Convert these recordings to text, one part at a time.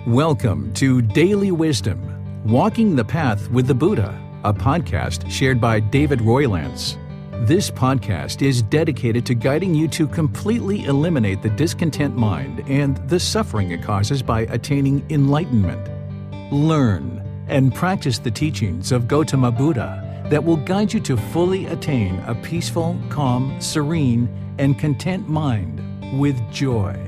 Welcome to Daily Wisdom, Walking the Path with the Buddha, a podcast shared by David Roylance. This podcast is dedicated to guiding you to completely eliminate the discontent mind and the suffering it causes by attaining enlightenment. Learn and practice the teachings of Gotama Buddha that will guide you to fully attain a peaceful, calm, serene, and content mind with joy.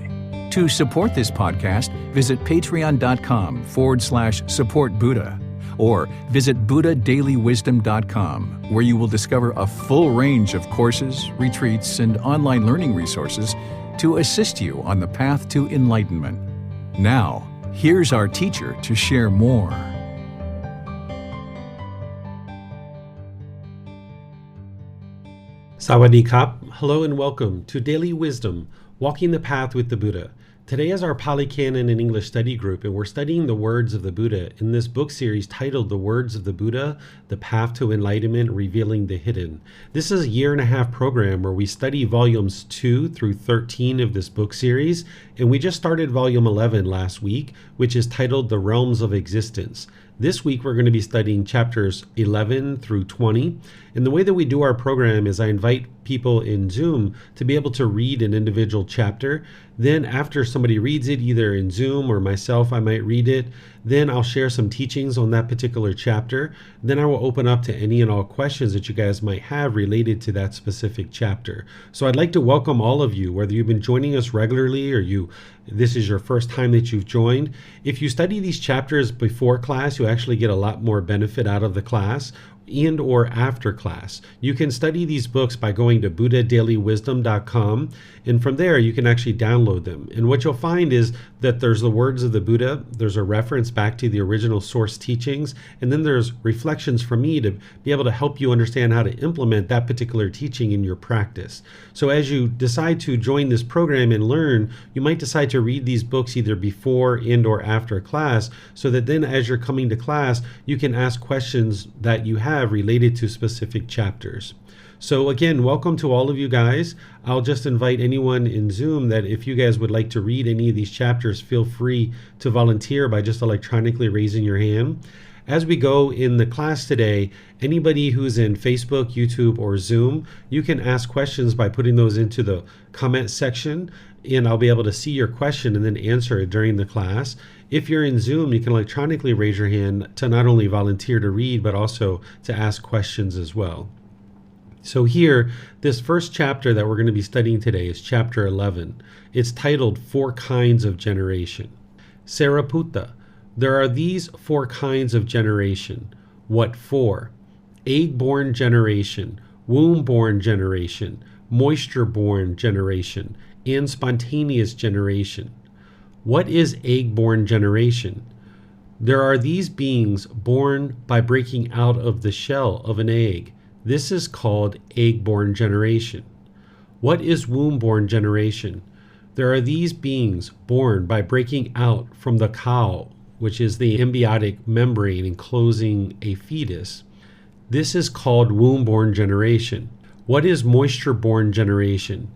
To support this podcast, visit patreon.com/support Buddha or visit buddhadailywisdom.com, where you will discover a full range of courses, retreats, and online learning resources to assist you on the path to enlightenment. Now, here's our teacher to share more. Sawadee Kap. Hello and welcome to Daily Wisdom, Walking the Path with the Buddha. Today is our Pali Canon and English study group, and we're studying the words of the Buddha in this book series titled The Words of the Buddha, The Path to Enlightenment, Revealing the Hidden. This is a 1.5-year program where we study volumes 2 through 13 of this book series, and we just started volume 11 last week, which is titled The Realms of Existence. This week we're going to be studying chapters 11 through 20. And the way that we do our program is I invite people in Zoom to be able to read an individual chapter. Then after somebody reads it, either in Zoom or myself, I might read it. Then I'll share some teachings on that particular chapter. Then I will open up to any and all questions that you guys might have related to that specific chapter. So I'd like to welcome all of you, whether you've been joining us regularly or this is your first time that you've joined. If you study these chapters before class, you actually get a lot more benefit out of the class and or after class. You can study these books by going to buddhadailywisdom.com, and from there you can actually download them. And what you'll find is that there's the words of the Buddha, there's a reference back to the original source teachings, and then there's reflections from me to be able to help you understand how to implement that particular teaching in your practice. So as you decide to join this program and learn, you might decide to read these books either before and or after class, so that then as you're coming to class, you can ask questions that you have related to specific chapters. So again, welcome to all of you guys. I'll just invite anyone in Zoom that if you guys would like to read any of these chapters, feel free to volunteer by just electronically raising your hand. As we go in the class today, anybody who's in Facebook, YouTube, or Zoom, you can ask questions by putting those into the comment section, and I'll be able to see your question and then answer it during the class. If you're in Zoom, you can electronically raise your hand to not only volunteer to read, but also to ask questions as well. So here, this first chapter that we're going to be studying today is chapter 11. It's titled 4 Kinds of Generation. Sariputta, there are these 4 kinds of generation. What 4? Egg-born generation, womb-born generation, moisture-born generation, and spontaneous generation. What is egg-born generation? There are these beings born by breaking out of the shell of an egg. This is called egg-born generation. What is womb-born generation? There are these beings born by breaking out from the cow, which is the embryonic membrane enclosing a fetus. This is called womb-born generation. What is moisture-born generation?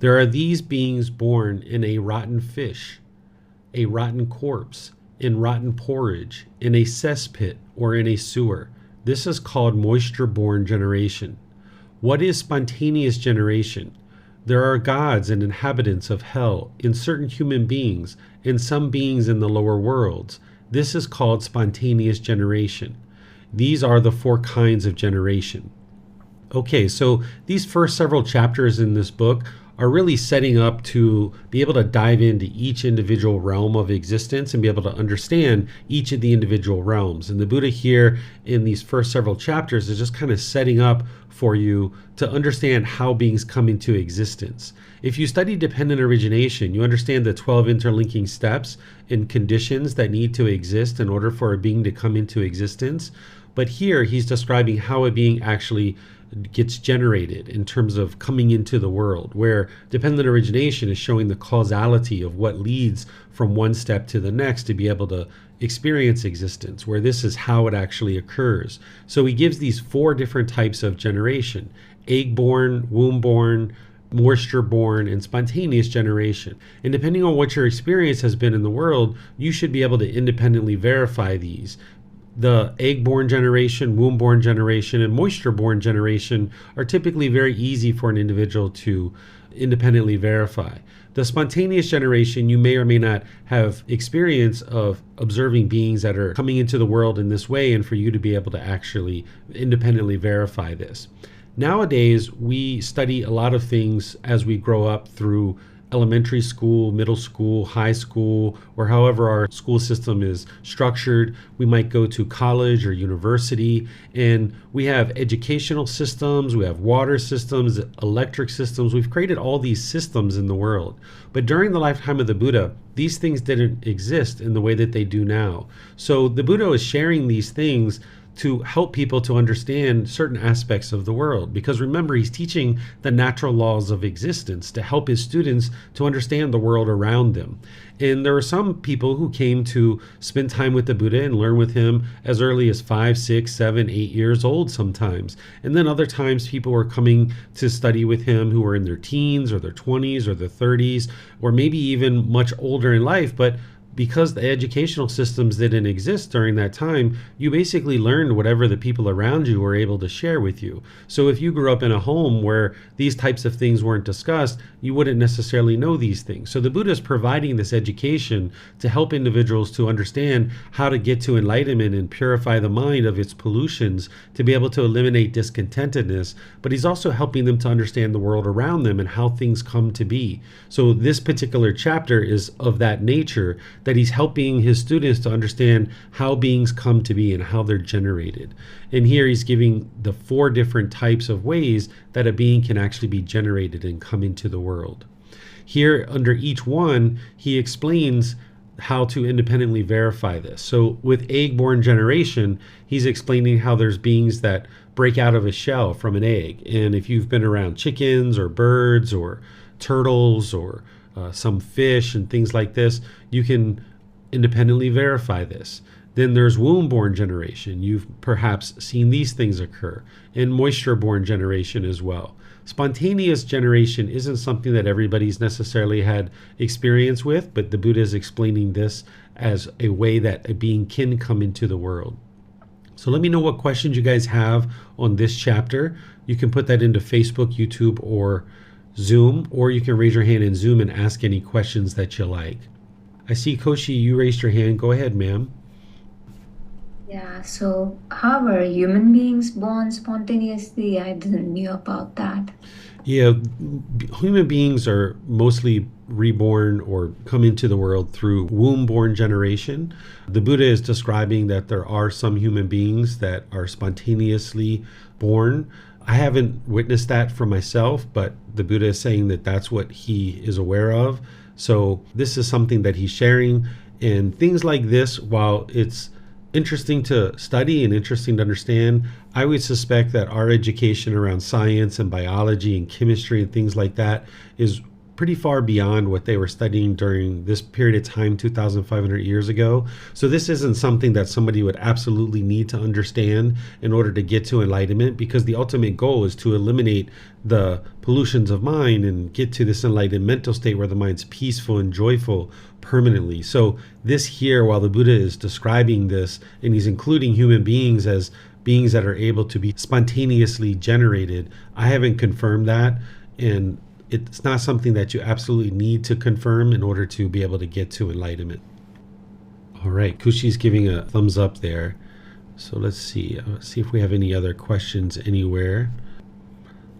There are these beings born in a rotten fish, a rotten corpse, in rotten porridge, in a cesspit, or in a sewer. This is called moisture-born generation. What is spontaneous generation? There are gods and inhabitants of hell in certain human beings and some beings in the lower worlds. This is called spontaneous generation. These are the 4 kinds of generation. Okay, so these first several chapters in this book are really setting up to be able to dive into each individual realm of existence and be able to understand each of the individual realms. And the Buddha here in these first several chapters is just kind of setting up for you to understand how beings come into existence. If you study dependent origination, you understand the 12 interlinking steps and conditions that need to exist in order for a being to come into existence. But here he's describing how a being actually gets generated in terms of coming into the world, where dependent origination is showing the causality of what leads from one step to the next to be able to experience existence, where this is how it actually occurs. So he gives these 4 different types of generation: egg-born, womb-born, moisture-born, and spontaneous generation. And depending on what your experience has been in the world, you should be able to independently verify these. The egg-born generation, womb-born generation, and moisture-born generation are typically very easy for an individual to independently verify. The spontaneous generation, you may or may not have experience of observing beings that are coming into the world in this way, and for you to be able to actually independently verify this. Nowadays, we study a lot of things as we grow up through elementary school, middle school, high school, or however our school system is structured. We might go to college or university, and we have educational systems, we have water systems, electric systems. We've created all these systems in the world. But during the lifetime of the Buddha, these things didn't exist in the way that they do now. So the Buddha is sharing these things to help people to understand certain aspects of the world. Because remember, he's teaching the natural laws of existence to help his students to understand the world around them. And there were some people who came to spend time with the Buddha and learn with him as early as 5, 6, 7, 8 years old sometimes. And then other times people were coming to study with him who were in their teens or their 20s or their 30s, or maybe even much older in life. But because the educational systems didn't exist during that time, you basically learned whatever the people around you were able to share with you. So if you grew up in a home where these types of things weren't discussed, you wouldn't necessarily know these things. So the Buddha is providing this education to help individuals to understand how to get to enlightenment and purify the mind of its pollutions, to be able to eliminate discontentedness. But he's also helping them to understand the world around them and how things come to be. So this particular chapter is of that nature, that he's helping his students to understand how beings come to be and how they're generated. And here he's giving the 4 different types of ways that a being can actually be generated and come into the world. Here, under each one, he explains how to independently verify this. So with egg-born generation, he's explaining how there's beings that break out of a shell from an egg. And if you've been around chickens or birds or turtles or some fish and things like this, you can independently verify this. Then there's womb-born generation. You've perhaps seen these things occur. And moisture-born generation as well. Spontaneous generation isn't something that everybody's necessarily had experience with, but the Buddha is explaining this as a way that a being can come into the world. So let me know what questions you guys have on this chapter. You can put that into Facebook, YouTube, or Zoom, or you can raise your hand in Zoom and ask any questions that you like. I see Koshi, you raised your hand. Go ahead, ma'am. Yeah, so how are human beings born spontaneously? I didn't know about that. Yeah, human beings are mostly reborn or come into the world through womb-born generation. The Buddha is describing that there are some human beings that are spontaneously born. I haven't witnessed that for myself, but the Buddha is saying that that's what he is aware of. So this is something that he's sharing. And things like this, while it's interesting to study and interesting to understand, I would suspect that our education around science and biology and chemistry and things like that is pretty far beyond what they were studying during this period of time 2,500 years ago. So this isn't something that somebody would absolutely need to understand in order to get to enlightenment, because the ultimate goal is to eliminate the pollutions of mind and get to this enlightened mental state where the mind's peaceful and joyful permanently. So this here, while the Buddha is describing this, and he's including human beings as beings that are able to be spontaneously generated, I haven't confirmed that, and it's not something that you absolutely need to confirm in order to be able to get to enlightenment. All right, Kushi's giving a thumbs up there. So let's see if we have any other questions anywhere.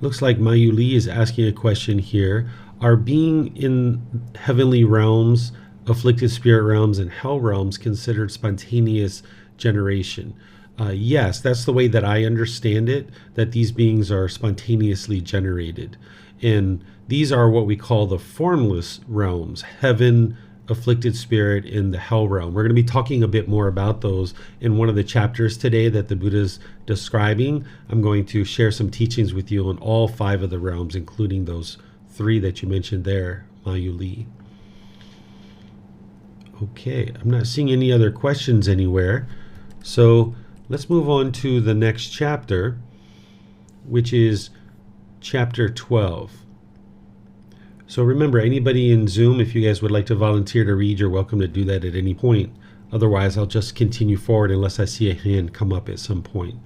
Looks like Mayu Lee is asking a question here. Are being in heavenly realms, afflicted spirit realms, and hell realms considered spontaneous generation? Yes, that's the way that I understand it, that these beings are spontaneously generated. And these are what we call the formless realms: heaven, afflicted spirit, and the hell realm. We're going to be talking a bit more about those in one of the chapters today that the Buddha is describing. I'm going to share some teachings with you on all 5 of the realms, including those 3 that you mentioned there, Mayu Lee. Okay, I'm not seeing any other questions anywhere. So let's move on to the next chapter, which is chapter 12. So remember, anybody in Zoom, if you guys would like to volunteer to read, you're welcome to do that at any point. Otherwise, I'll just continue forward unless I see a hand come up at some point.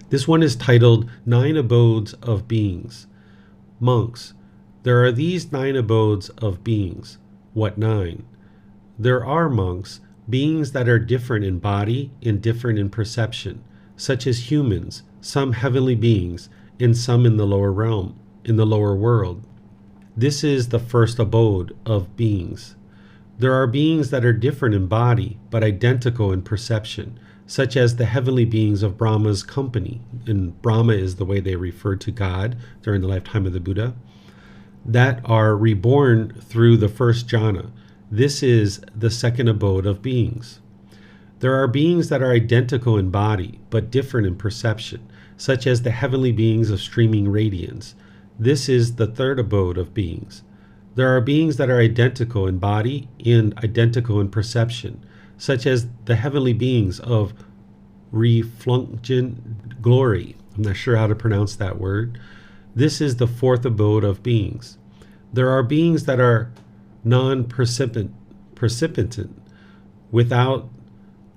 This one is titled 9 Abodes of Beings. Monks, there are these 9 abodes of beings. What 9? There are, monks, beings that are different in body and different in perception, such as humans, some heavenly beings, and some in the lower realm, in the lower world. This is the first abode of beings. There are beings that are different in body, but identical in perception, such as the heavenly beings of Brahma's company, and Brahma is the way they referred to God during the lifetime of the Buddha, that are reborn through the first jhana. This is the second abode of beings. There are beings that are identical in body, but different in perception, such as the heavenly beings of streaming radiance. This is the third abode of beings. There are beings that are identical in body and identical in perception, such as the heavenly beings of refulgent glory. I'm not sure how to pronounce that word. This is the fourth abode of beings. There are beings that are non-precipitant, without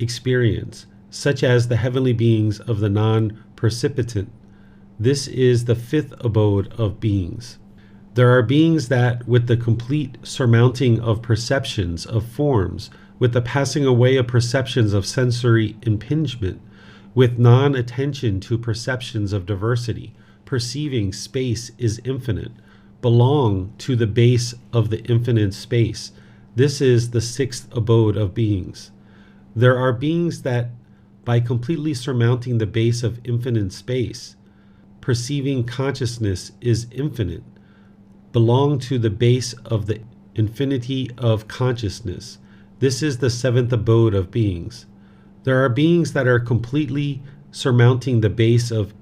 experience, such as the heavenly beings of the non-precipitant. This is the fifth abode of beings. There are beings that, with the complete surmounting of perceptions of forms, with the passing away of perceptions of sensory impingement, with non-attention to perceptions of diversity, perceiving space is infinite, belong to the base of the infinite space. This is the sixth abode of beings. There are beings that, by completely surmounting the base of infinite space, perceiving consciousness is infinite, belong to the base of the infinity of consciousness. This is the seventh abode of beings. There are beings that are completely surmounting the base of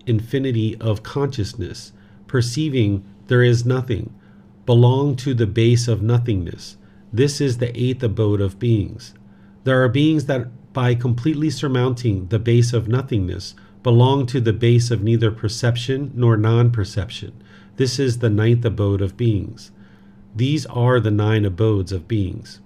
infinity of consciousness, perceiving there is nothing, belong to the base of nothingness. This is the eighth abode of beings. There are beings that, by completely surmounting the base of nothingness, belong to the base of neither perception nor non-perception. This is the ninth abode of beings. These are the 9 abodes of beings.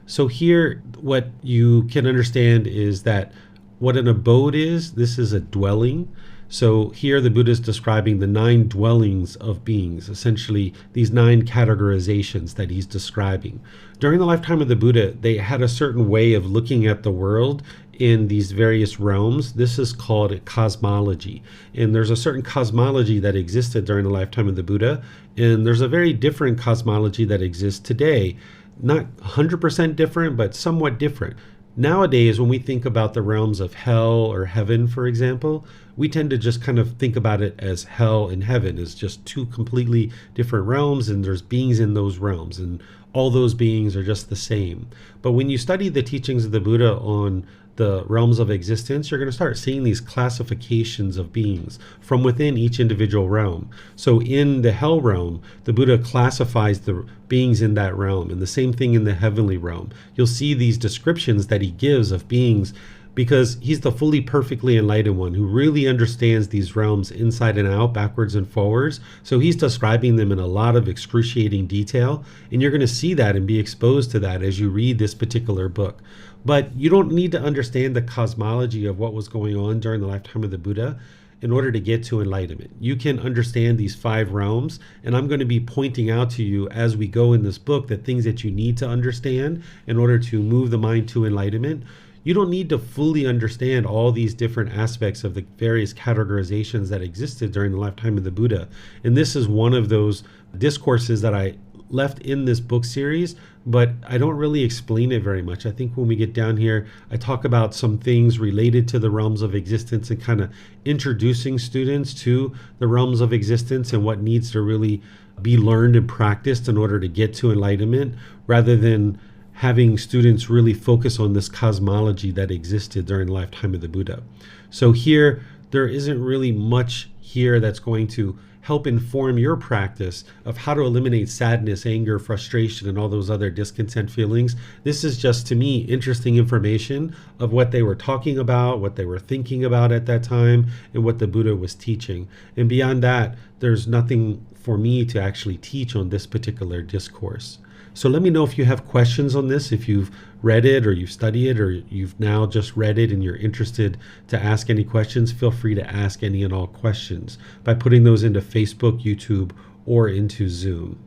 So here, what you can understand is that what an abode is, this is a dwelling. So here the Buddha is describing the 9 dwellings of beings, essentially these 9 categorizations that he's describing. During the lifetime of the Buddha, they had a certain way of looking at the world in these various realms. This is called cosmology. And there's a certain cosmology that existed during the lifetime of the Buddha, and there's a very different cosmology that exists today. Not 100% different, but somewhat different. Nowadays, when we think about the realms of hell or heaven, for example, we tend to just kind of think about it as hell and heaven as just 2 completely different realms, and there's beings in those realms, and all those beings are just the same. But when you study the teachings of the Buddha on the realms of existence, you're going to start seeing these classifications of beings from within each individual realm. So in the hell realm, the Buddha classifies the beings in that realm, and the same thing in the heavenly realm. You'll see these descriptions that he gives of beings because he's the fully perfectly enlightened one who really understands these realms inside and out, backwards and forwards. So he's describing them in a lot of excruciating detail, and you're going to see that and be exposed to that as you read this particular book. But you don't need to understand the cosmology of what was going on during the lifetime of the Buddha in order to get to enlightenment. You can understand these 5 realms, and I'm going to be pointing out to you as we go in this book the things that you need to understand in order to move the mind to enlightenment. You don't need to fully understand all these different aspects of the various categorizations that existed during the lifetime of the Buddha. And this is one of those discourses that I left in this book series, but I don't really explain it very much. I think when we get down here, I talk about some things related to the realms of existence and kind of introducing students to the realms of existence and what needs to really be learned and practiced in order to get to enlightenment, rather than having students really focus on this cosmology that existed during the lifetime of the Buddha. So here, there isn't really much here that's going to help inform your practice of how to eliminate sadness, anger, frustration, and all those other discontent feelings. This is just, to me, interesting information of what they were talking about, what they were thinking about at that time, and what the Buddha was teaching. And beyond that, there's nothing for me to actually teach on this particular discourse. So let me know if you have questions on this, if you've read it or you've studied it or you've now just read it and you're interested to ask any questions. Feel free to ask any and all questions by putting those into Facebook, YouTube, or into Zoom.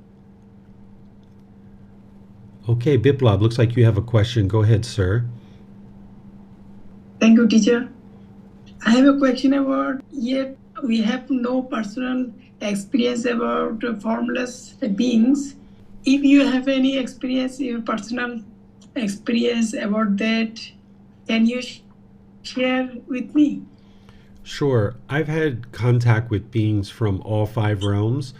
Okay, Biplab, looks like you have a question. Go ahead, sir. Thank you, teacher. I have a question about, yet we have no personal experience about formless beings. If you have any experience, your personal experience about that, can you share with me? Sure. I've had contact with beings from all 5 realms,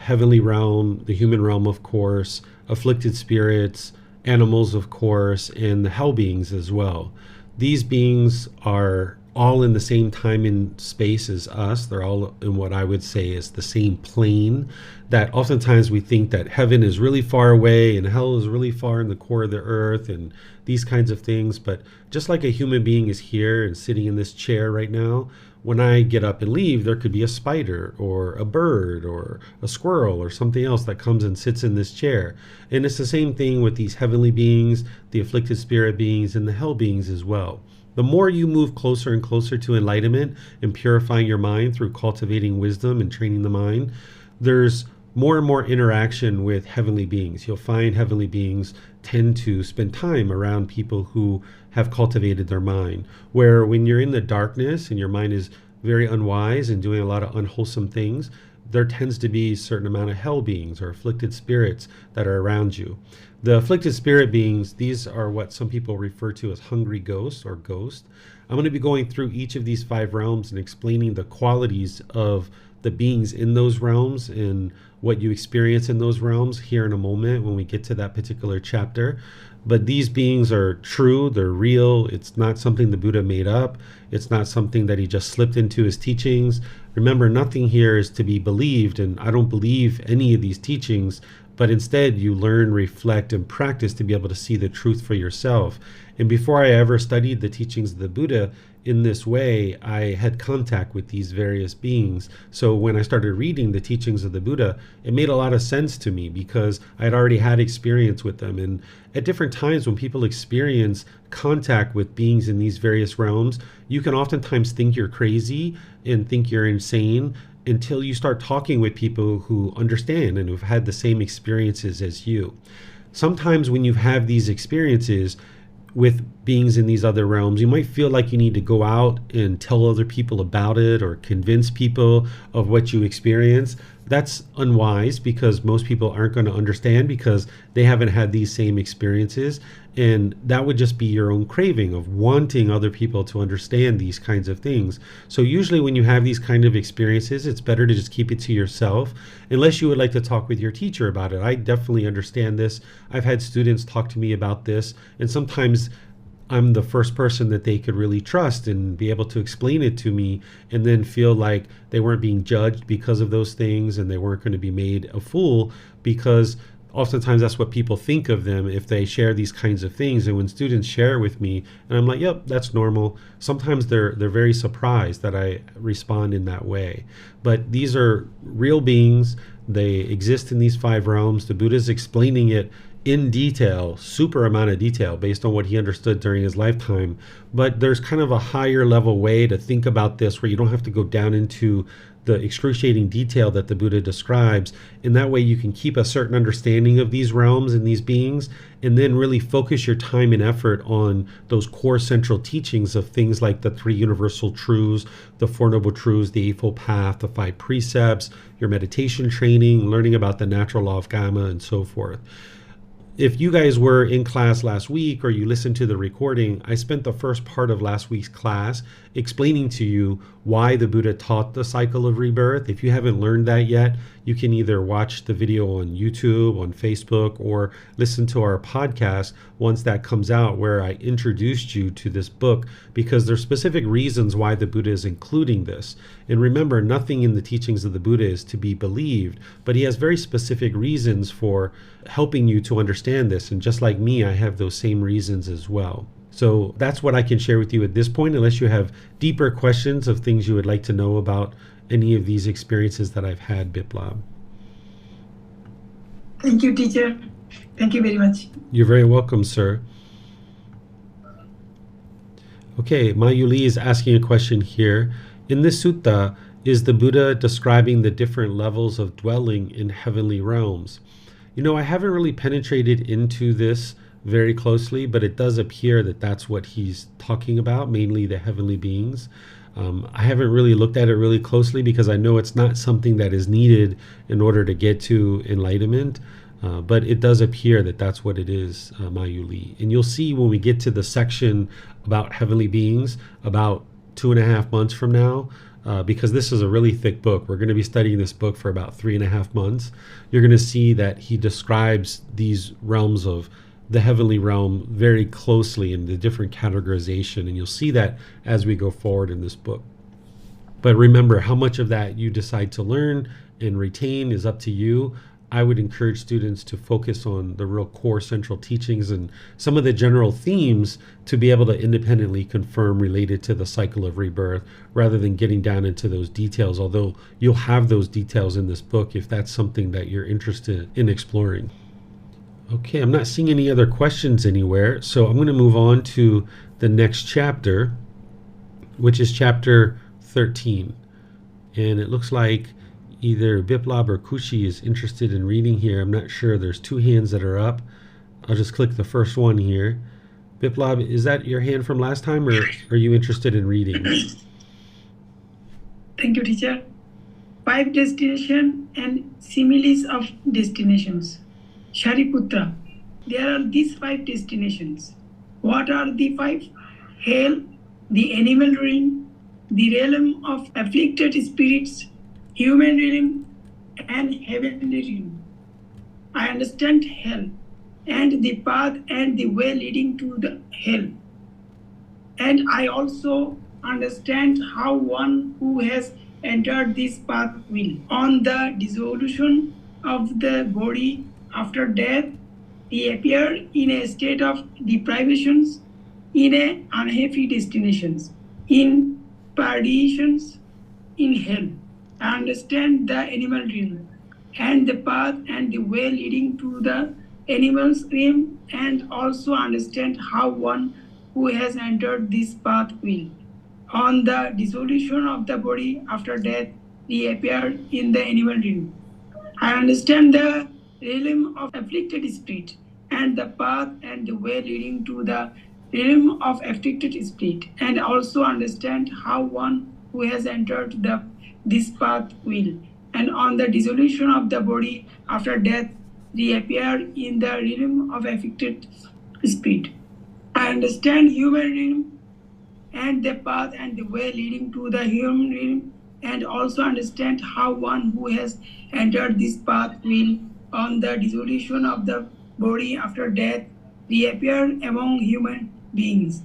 heavenly realm, the human realm, of course, afflicted spirits, animals, of course, and the hell beings as well. These beings are all in the same time and space as us. They're all in what I would say is the same plane, that oftentimes we think that heaven is really far away and hell is really far in the core of the earth and these kinds of things. But just like a human being is here and sitting in this chair right now, when I get up and leave, there could be a spider or a bird or a squirrel or something else that comes and sits in this chair. And it's the same thing with these heavenly beings, the afflicted spirit beings, and the hell beings as well. The more you move closer and closer to enlightenment and purifying your mind through cultivating wisdom and training the mind, there's more and more interaction with heavenly beings. You'll find heavenly beings tend to spend time around people who have cultivated their mind. Where when you're in the darkness and your mind is very unwise and doing a lot of unwholesome things, there tends to be a certain amount of hell beings or afflicted spirits that are around you. The afflicted spirit beings, these are what some people refer to as hungry ghosts or ghosts. I'm going to be going through each of these 5 realms and explaining the qualities of the beings in those realms and what you experience in those realms here in a moment when we get to that particular chapter. But these beings are true, they're real. It's not something the Buddha made up. It's not something that he just slipped into his teachings. Remember, nothing here is to be believed, and I don't believe any of these teachings, but instead you learn, reflect, and practice to be able to see the truth for yourself. And before I ever studied the teachings of the Buddha in this way, I had contact with these various beings. So when I started reading the teachings of the Buddha, it made a lot of sense to me because I had already had experience with them. And at different times when people experience contact with beings in these various realms, you can oftentimes think you're crazy and think you're insane until you start talking with people who understand and who've had the same experiences as you. Sometimes when you have these experiences with beings in these other realms, you might feel like you need to go out and tell other people about it or convince people of what you experience. That's unwise because most people aren't going to understand because they haven't had these same experiences. And that would just be your own craving of wanting other people to understand these kinds of things. So usually when you have these kind of experiences, it's better to just keep it to yourself, unless you would like to talk with your teacher about it. I definitely understand this. I've had students talk to me about this, and sometimes I'm the first person that they could really trust and be able to explain it to me and then feel like they weren't being judged because of those things and they weren't going to be made a fool, because oftentimes that's what people think of them if they share these kinds of things. And when students share with me and I'm like, yep, that's normal, sometimes they're very surprised that I respond in that way. But these are real beings. They exist in these 5 realms. The Buddha's explaining it in detail, super amount of detail based on what he understood during his lifetime. But there's kind of a higher level way to think about this where you don't have to go down into the excruciating detail that the Buddha describes. In that way you can keep a certain understanding of these realms and these beings, and then really focus your time and effort on those core central teachings of things like the 3 universal truths, the 4 noble truths, the Eightfold Path, the 5 precepts, your meditation training, learning about the natural law of karma, and so forth. If you guys were in class last week or you listened to the recording, I spent the first part of last week's class explaining to you why the Buddha taught the cycle of rebirth. If you haven't learned that yet, you can either watch the video on YouTube, on Facebook, or listen to our podcast once that comes out, where I introduced you to this book, because there's specific reasons why the Buddha is including this. And remember, nothing in the teachings of the Buddha is to be believed, but he has very specific reasons for helping you to understand this. And just like me, I have those same reasons as well. So that's what I can share with you at this point, unless you have deeper questions of things you would like to know about any of these experiences that I've had, Biplab. Thank you, teacher. Thank you very much. You're very welcome, sir. Okay, Mayuli is asking a question here. In this sutta, is the Buddha describing the different levels of dwelling in heavenly realms? You know, I haven't really penetrated into this very closely, but it does appear that that's what he's talking about, mainly the heavenly beings. I haven't really looked at it really closely because I know it's not something that is needed in order to get to enlightenment, but it does appear that that's what it is, Mayuli. And you'll see when we get to the section about heavenly beings about 2.5 months from now, because this is a really thick book. We're going to be studying this book for about 3.5 months. You're going to see that he describes these realms of the heavenly realm very closely in the different categorization, and you'll see that as we go forward in this book. But remember, how much of that you decide to learn and retain is up to you. I would encourage students to focus on the real core central teachings and some of the general themes to be able to independently confirm related to the cycle of rebirth, rather than getting down into those details, although you'll have those details in this book if that's something that you're interested in exploring. Okay, I'm not seeing any other questions anywhere, so I'm going to move on to the next chapter, which is chapter 13. And it looks like either Biplab or Kushi is interested in reading here. I'm not sure. There's 2 hands that are up. I'll just click the first one here. Biplab, is that your hand from last time, or are you interested in reading? Thank you, teacher. 5 destinations and similes of destinations. Shariputra, there are these 5 destinations. What are the 5? Hell, the animal realm, the realm of afflicted spirits, human realm, and heavenly realm. I understand hell and the path and the way leading to the hell. And I also understand how one who has entered this path will. On the dissolution of the body after death, he appear in a state of deprivations, in a unhappy destinations, in perditions, in hell. I understand the animal realm and the path and the way leading to the animal's realm, and also understand how one who has entered this path will. On the dissolution of the body after death, he appear in the animal realm. I understand the realm of afflicted spirit and the path and the way leading to the realm of afflicted spirit, and also understand how one who has entered this path will. And on the dissolution of the body after death, reappear in the realm of afflicted spirit. I understand human realm and the path and the way leading to the human realm, and also understand how one who has entered this path will, on the dissolution of the body after death, reappear among human beings.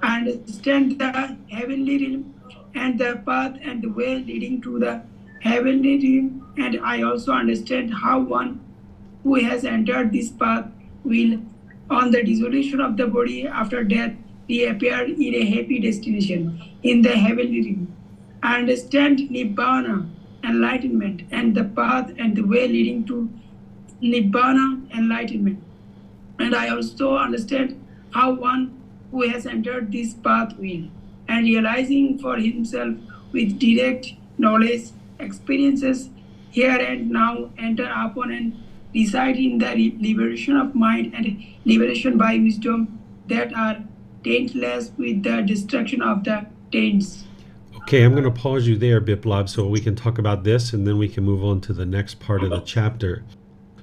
I understand the heavenly realm and the path and the way leading to the heavenly realm, and I also understand how one who has entered this path will, on the dissolution of the body after death, reappear in a happy destination in the heavenly realm. I understand Nibbana, enlightenment, and the path and the way leading to Nibbana, enlightenment. And I also understand how one who has entered this path will, and realizing for himself with direct knowledge, experiences here and now, enter upon and reside in the liberation of mind and liberation by wisdom that are taintless with the destruction of the taints. Okay, I'm going to pause you there, Biplab, so we can talk about this, and then we can move on to the next part of the chapter.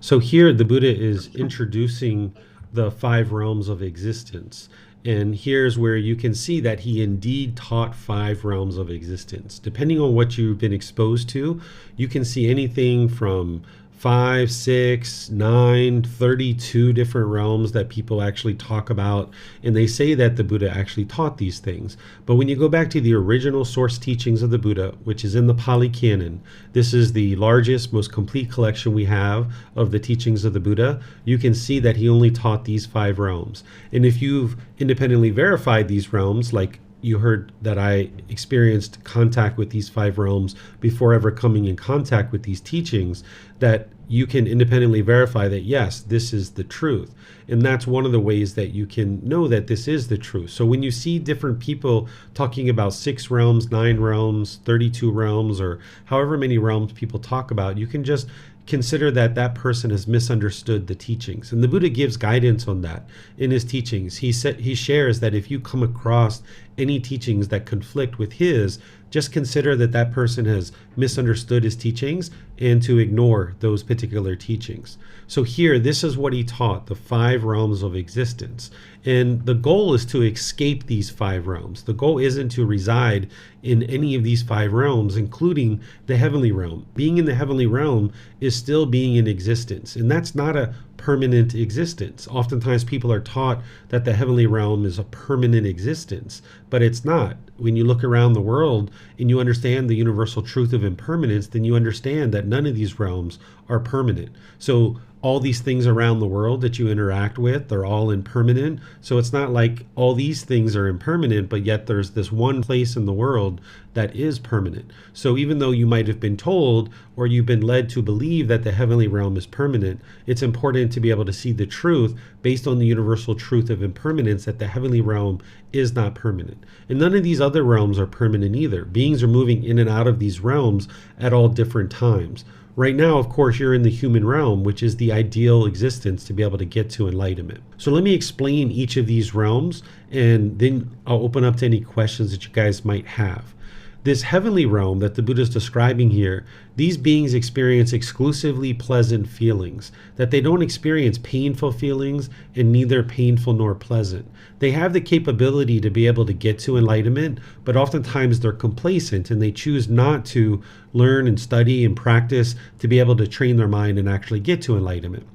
So here the Buddha is introducing the 5 realms of existence. And here's where you can see that he indeed taught 5 realms of existence. Depending on what you've been exposed to, you can see anything from 5, 6, 9, 32 different realms that people actually talk about. And they say that the Buddha actually taught these things. But when you go back to the original source teachings of the Buddha, which is in the Pali Canon, this is the largest, most complete collection we have of the teachings of the Buddha. You can see that he only taught these 5 realms. And if you've independently verified these realms, like you heard that I experienced contact with these 5 realms before ever coming in contact with these teachings, that you can independently verify that, yes, this is the truth. And that's one of the ways that you can know that this is the truth. So when you see different people talking about 6 realms, 9 realms, 32 realms, or however many realms people talk about, you can just consider that that person has misunderstood the teachings. And the Buddha gives guidance on that in his teachings. He shares that if you come across any teachings that conflict with his, just consider that that person has misunderstood his teachings and to ignore those particular teachings. So here, this is what he taught, the 5 realms of existence. And the goal is to escape these 5 realms. The goal isn't to reside in any of these 5 realms, including the heavenly realm. Being in the heavenly realm is still being in existence, and that's not a permanent existence. Oftentimes people are taught that the heavenly realm is a permanent existence, but it's not. When you look around the world and you understand the universal truth of impermanence, then you understand that none of these realms are permanent. So all these things around the world that you interact with, they're all impermanent. So it's not like all these things are impermanent, but yet there's this one place in the world that is permanent. So even though you might have been told or you've been led to believe that the heavenly realm is permanent, it's important to be able to see the truth based on the universal truth of impermanence, that the heavenly realm is not permanent. And none of these other realms are permanent either. Beings are moving in and out of these realms at all different times. Right now, of course, you're in the human realm, which is the ideal existence to be able to get to enlightenment. So let me explain each of these realms, and then I'll open up to any questions that you guys might have. This heavenly realm that the Buddha is describing here, these beings experience exclusively pleasant feelings, that they don't experience painful feelings, and neither painful nor pleasant. They have the capability to be able to get to enlightenment, but oftentimes they're complacent and they choose not to learn and study and practice to be able to train their mind and actually get to enlightenment.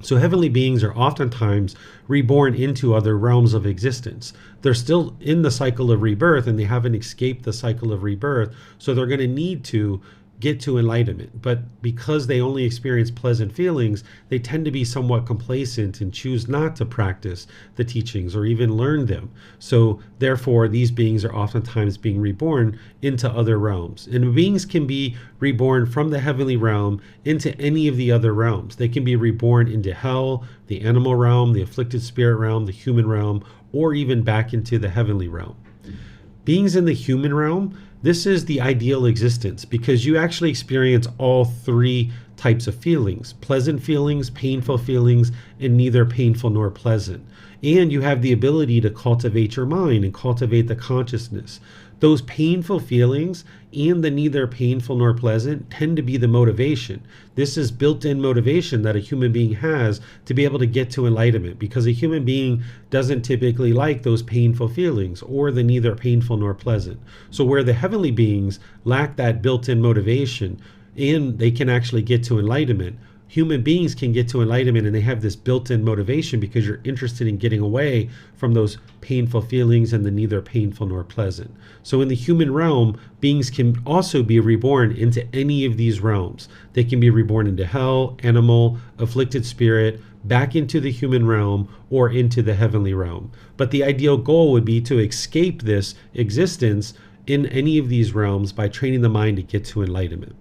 So heavenly beings are oftentimes reborn into other realms of existence. They're still in the cycle of rebirth and they haven't escaped the cycle of rebirth, so they're going to need to get to enlightenment. But because they only experience pleasant feelings, they tend to be somewhat complacent and choose not to practice the teachings or even learn them. So therefore, these beings are oftentimes being reborn into other realms. And beings can be reborn from the heavenly realm into any of the other realms. They can be reborn into hell, the animal realm, the afflicted spirit realm, the human realm, or even back into the heavenly realm. Beings in the human realm, this is the ideal existence because you actually experience all 3 types of feelings: pleasant feelings, painful feelings, and neither painful nor pleasant. And you have the ability to cultivate your mind and cultivate the consciousness. Those painful feelings and the neither painful nor pleasant tend to be the motivation. This is built-in motivation that a human being has to be able to get to enlightenment, because a human being doesn't typically like those painful feelings or the neither painful nor pleasant. So where the heavenly beings lack that built-in motivation and they can actually get to enlightenment, human beings can get to enlightenment and they have this built-in motivation because you're interested in getting away from those painful feelings and the neither painful nor pleasant. So in the human realm, beings can also be reborn into any of these realms. They can be reborn into hell, animal, afflicted spirit, back into the human realm, or into the heavenly realm. But the ideal goal would be to escape this existence in any of these realms by training the mind to get to enlightenment.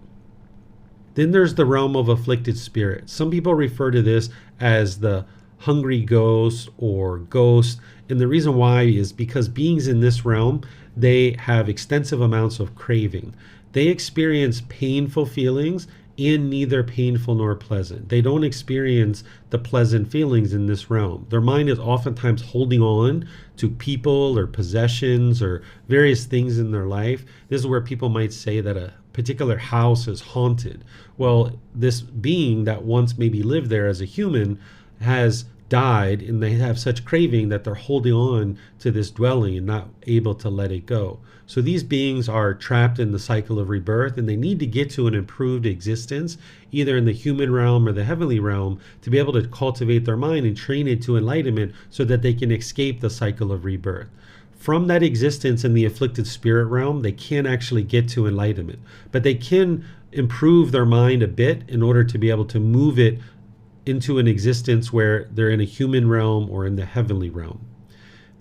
Then there's the realm of afflicted spirit. Some people refer to this as the hungry ghost or ghost. And the reason why is because beings in this realm, they have extensive amounts of craving. They experience painful feelings and neither painful nor pleasant. They don't experience the pleasant feelings in this realm. Their mind is oftentimes holding on to people or possessions or various things in their life. This is where people might say that a particular house is haunted. Well, this being that once maybe lived there as a human has died, and they have such craving that they're holding on to this dwelling and not able to let it go. So these beings are trapped in the cycle of rebirth, and they need to get to an improved existence, either in the human realm or the heavenly realm, to be able to cultivate their mind and train it to enlightenment so that they can escape the cycle of rebirth. From that existence in the afflicted spirit realm, they can't actually get to enlightenment, but they can improve their mind a bit in order to be able to move it into an existence where they're in a human realm or in the heavenly realm.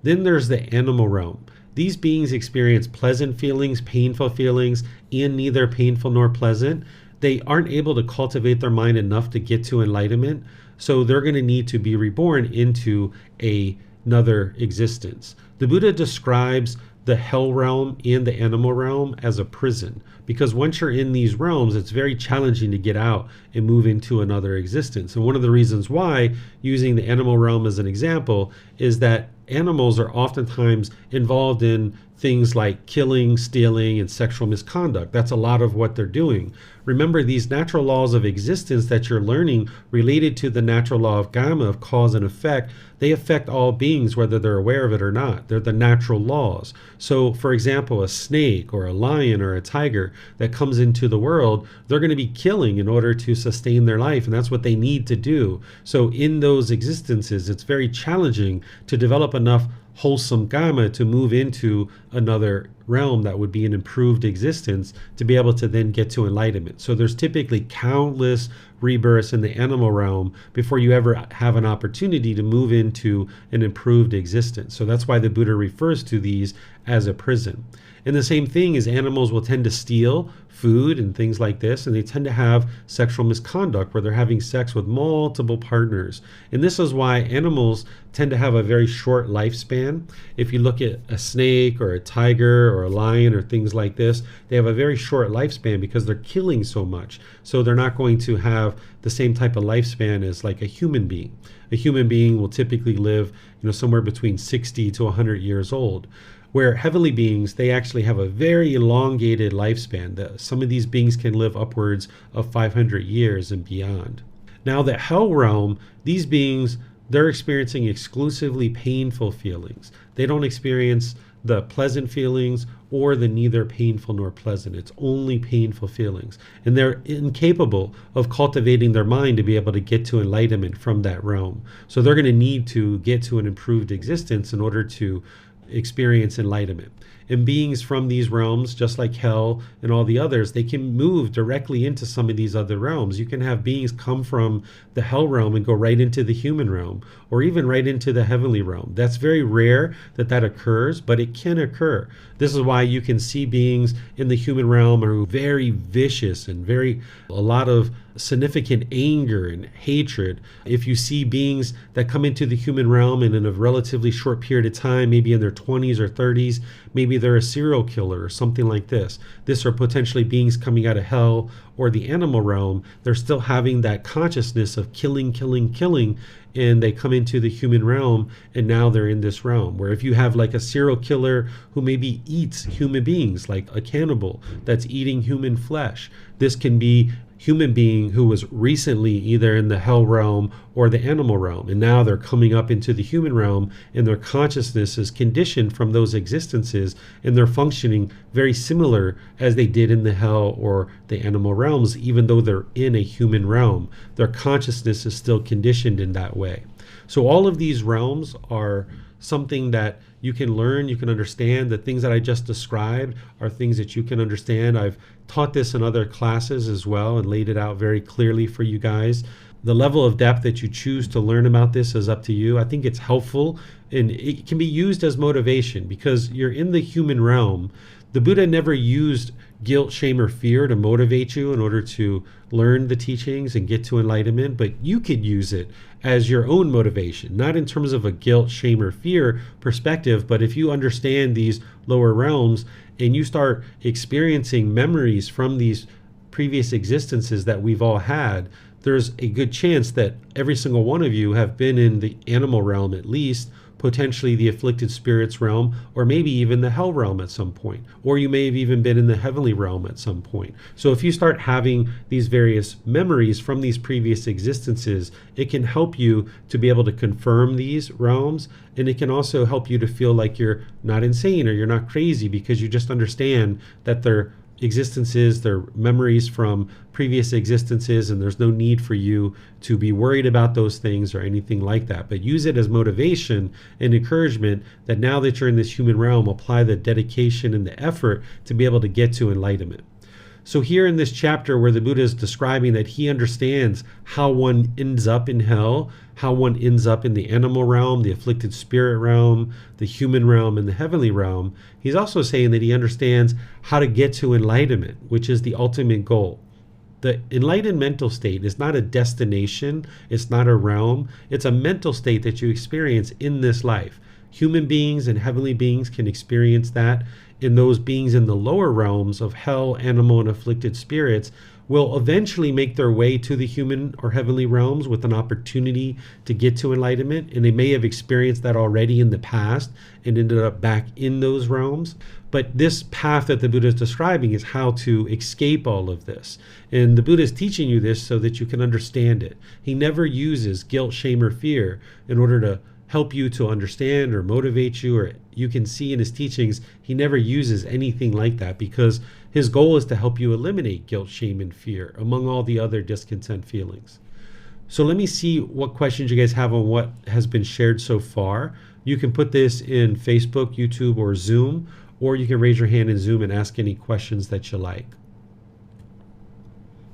Then there's the animal realm. These beings experience pleasant feelings, painful feelings, and neither painful nor pleasant. They aren't able to cultivate their mind enough to get to enlightenment, so they're going to need to be reborn into another existence. The Buddha describes the hell realm and the animal realm as a prison, because once you're in these realms, it's very challenging to get out and move into another existence. And one of the reasons why, using the animal realm as an example, is that animals are oftentimes involved in things like killing, stealing, and sexual misconduct. That's a lot of what they're doing. Remember, these natural laws of existence that you're learning related to the natural law of Gotama, of cause and effect, they affect all beings whether they're aware of it or not. They're the natural laws. So, for example, a snake or a lion or a tiger that comes into the world, they're going to be killing in order to sustain their life, and that's what they need to do. So in those existences, it's very challenging to develop enough wholesome Gotama to move into another realm that would be an improved existence to be able to then get to enlightenment. So there's typically countless rebirths in the animal realm before you ever have an opportunity to move into an improved existence. So that's why the Buddha refers to these as a prison. And the same thing is, animals will tend to steal food and things like this, and they tend to have sexual misconduct where they're having sex with multiple partners. And this is why animals tend to have a very short lifespan. If you look at a snake or a tiger or a lion or things like this, they have a very short lifespan because they're killing so much. So they're not going to have the same type of lifespan as like a human being. A human being will typically live, somewhere between 60 to 100 years old. Where heavenly beings, they actually have a very elongated lifespan. Some of these beings can live upwards of 500 years and beyond. Now, the hell realm, these beings, they're experiencing exclusively painful feelings. They don't experience the pleasant feelings or the neither painful nor pleasant. It's only painful feelings. And they're incapable of cultivating their mind to be able to get to enlightenment from that realm. So they're going to need to get to an improved existence in order to experience enlightenment. And beings from these realms, just like hell and all the others, they can move directly into some of these other realms. You can have beings come from the hell realm and go right into the human realm, or even right into the heavenly realm. That's very rare that occurs, but it can occur. This is why you can see beings in the human realm are very vicious and a lot of significant anger and hatred. If you see beings that come into the human realm and in a relatively short period of time, maybe in their 20s or 30s, maybe they're a serial killer or something like this. This are potentially beings coming out of hell or the animal realm. They're still having that consciousness of killing, and they come into the human realm, and now they're in this realm. Where if you have like a serial killer who maybe eats human beings, like a cannibal that's eating human flesh, this can be human being who was recently either in the hell realm or the animal realm, and now they're coming up into the human realm, and their consciousness is conditioned from those existences, and they're functioning very similar as they did in the hell or the animal realms. Even though they're in a human realm, their consciousness is still conditioned in that way. So all of these realms are something that you can learn, you can understand. The things that I just described are things that you can understand. I've taught this in other classes as well and laid it out very clearly for you guys. The level of depth that you choose to learn about this is up to you. I think it's helpful, and it can be used as motivation because you're in the human realm. The Buddha never used guilt, shame, or fear to motivate you in order to learn the teachings and get to enlightenment, but you could use it as your own motivation, not in terms of a guilt, shame, or fear perspective, but if you understand these lower realms and you start experiencing memories from these previous existences that we've all had, there's a good chance that every single one of you have been in the animal realm at least, potentially the afflicted spirits realm, or maybe even the hell realm at some point, or you may have even been in the heavenly realm at some point. So if you start having these various memories from these previous existences, it can help you to be able to confirm these realms, and it can also help you to feel like you're not insane or you're not crazy, because you just understand that they're existences, they're memories from previous existences, and there's no need for you to be worried about those things or anything like that. But use it as motivation and encouragement that now that you're in this human realm, apply the dedication and the effort to be able to get to enlightenment. So here in this chapter where the Buddha is describing that he understands how one ends up in hell, how one ends up in the animal realm, the afflicted spirit realm, the human realm, and the heavenly realm, he's also saying that he understands how to get to enlightenment, which is the ultimate goal. The enlightened mental state is not a destination, it's not a realm, it's a mental state that you experience in this life. Human beings and heavenly beings can experience that, and those beings in the lower realms of hell, animal, and afflicted spirits will eventually make their way to the human or heavenly realms with an opportunity to get to enlightenment, and they may have experienced that already in the past and ended up back in those realms. But this path that the Buddha is describing is how to escape all of this. And the Buddha is teaching you this so that you can understand it. He never uses guilt, shame, or fear in order to help you to understand or motivate you, or you can see in his teachings, he never uses anything like that, because his goal is to help you eliminate guilt, shame, and fear among all the other discontent feelings. So let me see what questions you guys have on what has been shared so far. You can put this in Facebook, YouTube, or Zoom, or you can raise your hand in Zoom and ask any questions that you like.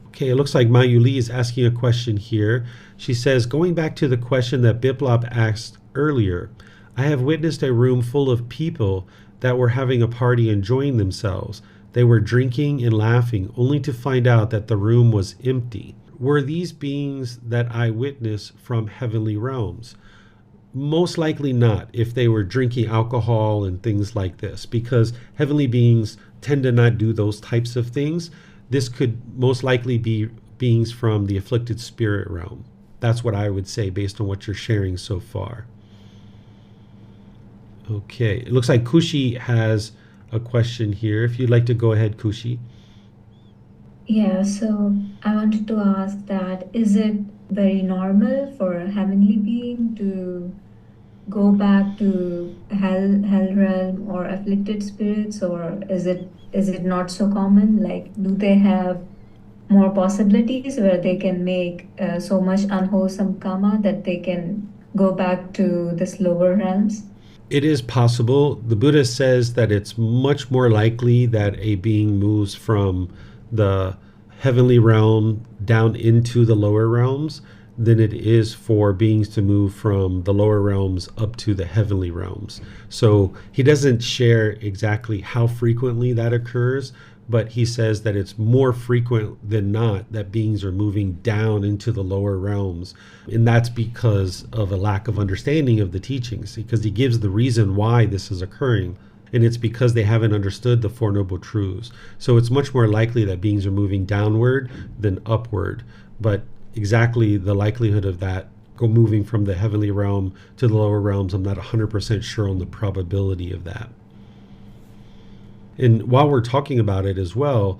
Okay, it looks like Mayuli is asking a question here. She says, going back to the question that Biplop asked earlier, I have witnessed a room full of people that were having a party enjoying themselves. They were drinking and laughing, only to find out that the room was empty. Were these beings that I witnessed from heavenly realms? Most likely not, if they were drinking alcohol and things like this, because heavenly beings tend to not do those types of things. This could most likely be beings from the afflicted spirit realm. That's what I would say based on what you're sharing so far. Okay, it looks like Kushi has a question here. If you'd like to go ahead, Kushi. Yeah, so I wanted to ask that, is it very normal for a heavenly being to go back to hell realm or afflicted spirits, or is it not so common? Like, do they have more possibilities where they can make so much unwholesome karma that they can go back to this lower realms? It is possible. The Buddha says that it's much more likely that a being moves from the heavenly realm down into the lower realms than it is for beings to move from the lower realms up to the heavenly realms. So he doesn't share exactly how frequently that occurs, but he says that it's more frequent than not that beings are moving down into the lower realms. And that's because of a lack of understanding of the teachings, because he gives the reason why this is occurring. And it's because they haven't understood the Four Noble Truths. So it's much more likely that beings are moving downward than upward. But exactly the likelihood of that moving from the heavenly realm to the lower realms, I'm not 100% sure on the probability of that. And while we're talking about it as well,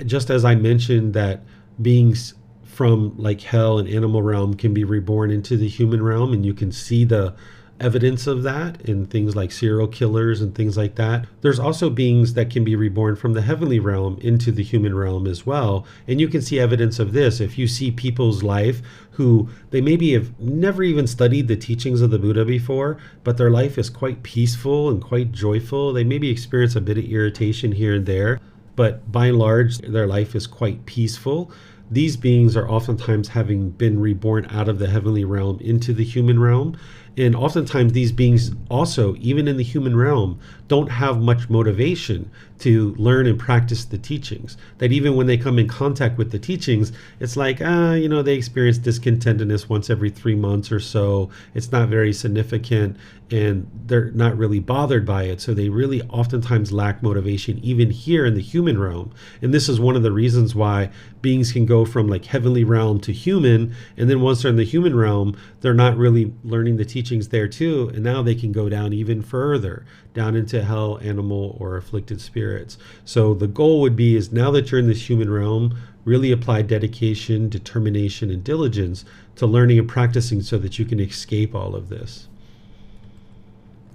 just as I mentioned that beings from like hell and animal realm can be reborn into the human realm, and you can see the evidence of that in things like serial killers and things like that. There's also beings that can be reborn from the heavenly realm into the human realm as well. And you can see evidence of this if you see people's life who they maybe have never even studied the teachings of the Buddha before, but their life is quite peaceful and quite joyful. They maybe experience a bit of irritation here and there, but by and large, their life is quite peaceful. These beings are oftentimes having been reborn out of the heavenly realm into the human realm. And oftentimes these beings also, even in the human realm, don't have much motivation to learn and practice the teachings. That even when they come in contact with the teachings, it's like, they experience discontentedness once every 3 months or so. It's not very significant and they're not really bothered by it. So they really oftentimes lack motivation even here in the human realm. And this is one of the reasons why beings can go from like heavenly realm to human, and then once they're in the human realm, they're not really learning the teachings there too, and now they can go down even further, down into hell, animal, or afflicted spirits. So the goal would be is now that you're in this human realm, really apply dedication, determination, and diligence to learning and practicing so that you can escape all of this.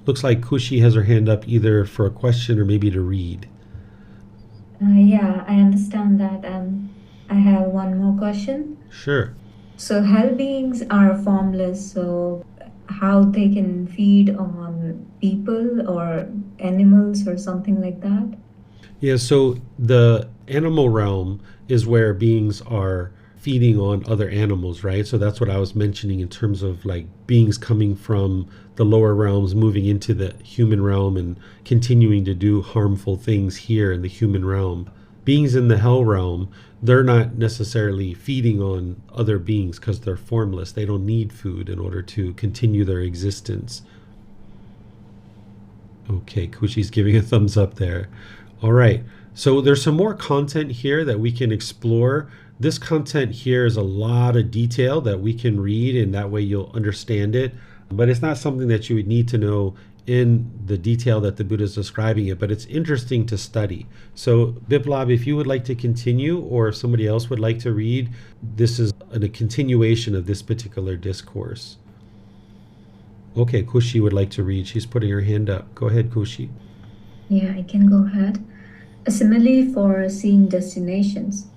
Looks like Kushi has her hand up either for a question or maybe to read. Yeah, I understand that. And I have one more question. Sure. So hell beings are formless, so how they can feed on people or animals or something like that? Yeah, so the animal realm is where beings are feeding on other animals, right? So that's what I was mentioning in terms of like beings coming from the lower realms, moving into the human realm and continuing to do harmful things here in the human realm. Beings in the hell realm, they're not necessarily feeding on other beings because they're formless. They don't need food in order to continue their existence. Okay, Kushi's giving a thumbs up there. All right, so there's some more content here that we can explore. This content here is a lot of detail that we can read, and that way you'll understand it. But it's not something that you would need to know in the detail that the Buddha is describing it, but it's interesting to study. So Biplab, if you would like to continue, or if somebody else would like to read, this is a continuation of this particular discourse. Okay, Kushi would like to read. She's putting her hand up. Go ahead, Kushi. Yeah, I can go ahead. A simile for seeing destinations.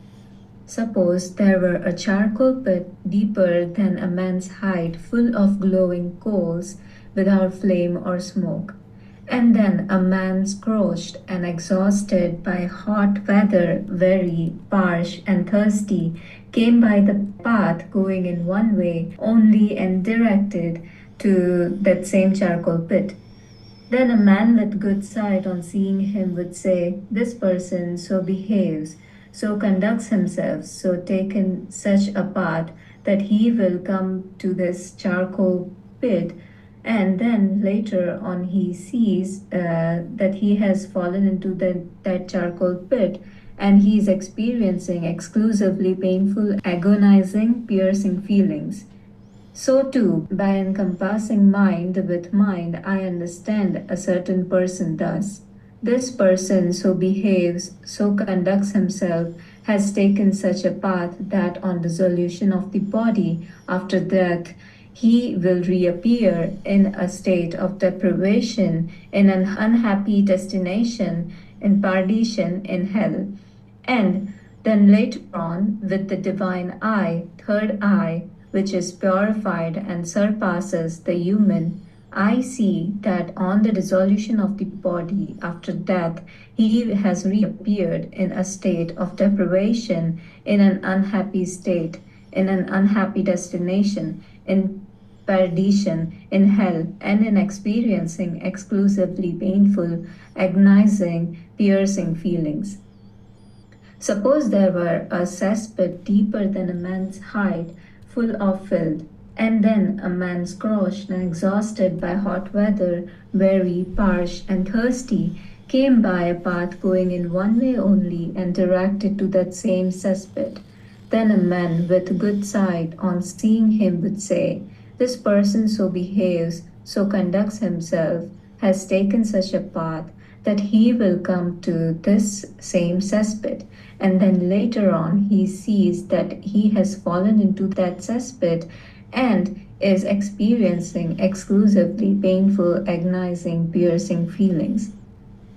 Suppose there were a charcoal pit deeper than a man's height, full of glowing coals, without flame or smoke. And then a man scorched and exhausted by hot weather, weary, parched, and thirsty, came by the path going in one way only and directed to that same charcoal pit. Then a man with good sight on seeing him would say, "This person so behaves, so conducts himself, so taken such a path that he will come to this charcoal pit." And then later on he sees that he has fallen into that charcoal pit, and he is experiencing exclusively painful, agonizing, piercing feelings. So too, by encompassing mind with mind, I understand a certain person thus. This person so behaves, so conducts himself, has taken such a path that on dissolution of the body, after death, he will reappear in a state of deprivation, in an unhappy destination, in perdition, in hell. And then later on, with the divine eye, third eye, which is purified and surpasses the human, I see that on the dissolution of the body after death, he has reappeared in a state of deprivation, in an unhappy state, in an unhappy destination, in perdition, in hell, and in experiencing exclusively painful, agonizing, piercing feelings. Suppose there were a cesspit deeper than a man's height, full of filth, and then a man scorched and exhausted by hot weather, weary, parched, and thirsty, came by a path going in one way only and directed to that same cesspit. Then a man with good sight on seeing him would say, "This person so behaves, so conducts himself, has taken such a path that he will come to this same cesspit." And then later on he sees that he has fallen into that cesspit and is experiencing exclusively painful, agonizing, piercing feelings.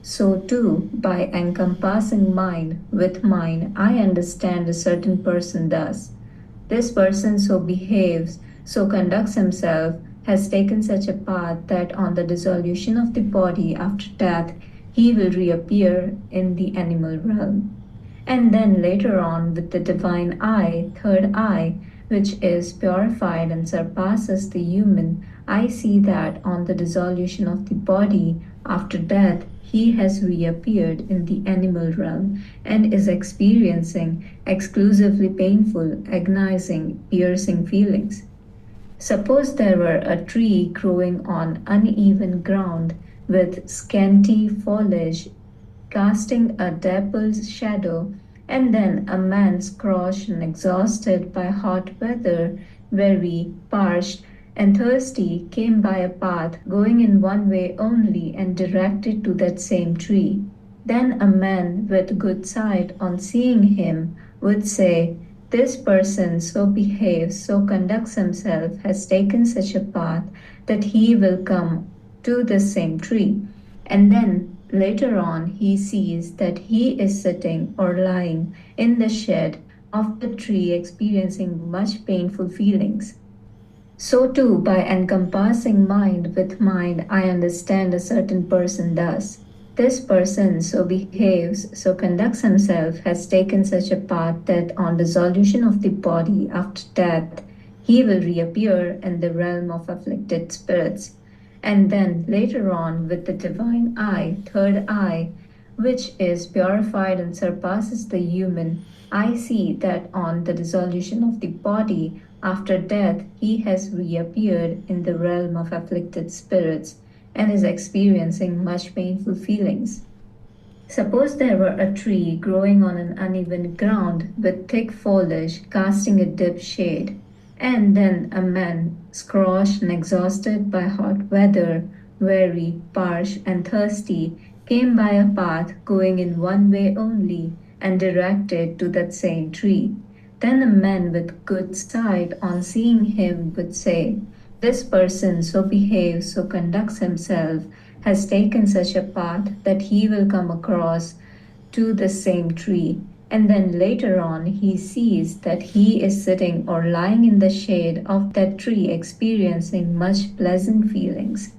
So too, by encompassing mind with mind, I understand a certain person thus. This person so behaves, so conducts himself, has taken such a path that on the dissolution of the body after death, he will reappear in the animal realm. And then later on, with the divine eye, third eye, which is purified and surpasses the human, I see that on the dissolution of the body after death, he has reappeared in the animal realm and is experiencing exclusively painful, agonizing, piercing feelings. Suppose there were a tree growing on uneven ground with scanty foliage casting a dappled shadow, and then a man scorched and exhausted by hot weather, weary, parched, and thirsty, came by a path going in one way only and directed to that same tree. Then a man with good sight, on seeing him, would say, "This person so behaves, so conducts himself, has taken such a path that he will come to this same tree." And then later on, he sees that he is sitting or lying in the shade of the tree, experiencing much painful feelings. So too, by encompassing mind with mind, I understand a certain person does. This person so behaves, so conducts himself, has taken such a path that on dissolution of the body after death, he will reappear in the realm of afflicted spirits. And then later on, with the divine eye, third eye, which is purified and surpasses the human, I see that on the dissolution of the body after death, he has reappeared in the realm of afflicted spirits and is experiencing much painful feelings. Suppose there were a tree growing on an uneven ground with thick foliage casting a deep shade, and then a man, scorched and exhausted by hot weather, weary, parched, and thirsty, came by a path going in one way only and directed to that same tree. Then a man with good sight, on seeing him, would say, "This person so behaves, so conducts himself, has taken such a path that he will come across to the same tree." And then later on, he sees that he is sitting or lying in the shade of that tree, experiencing much pleasant feelings.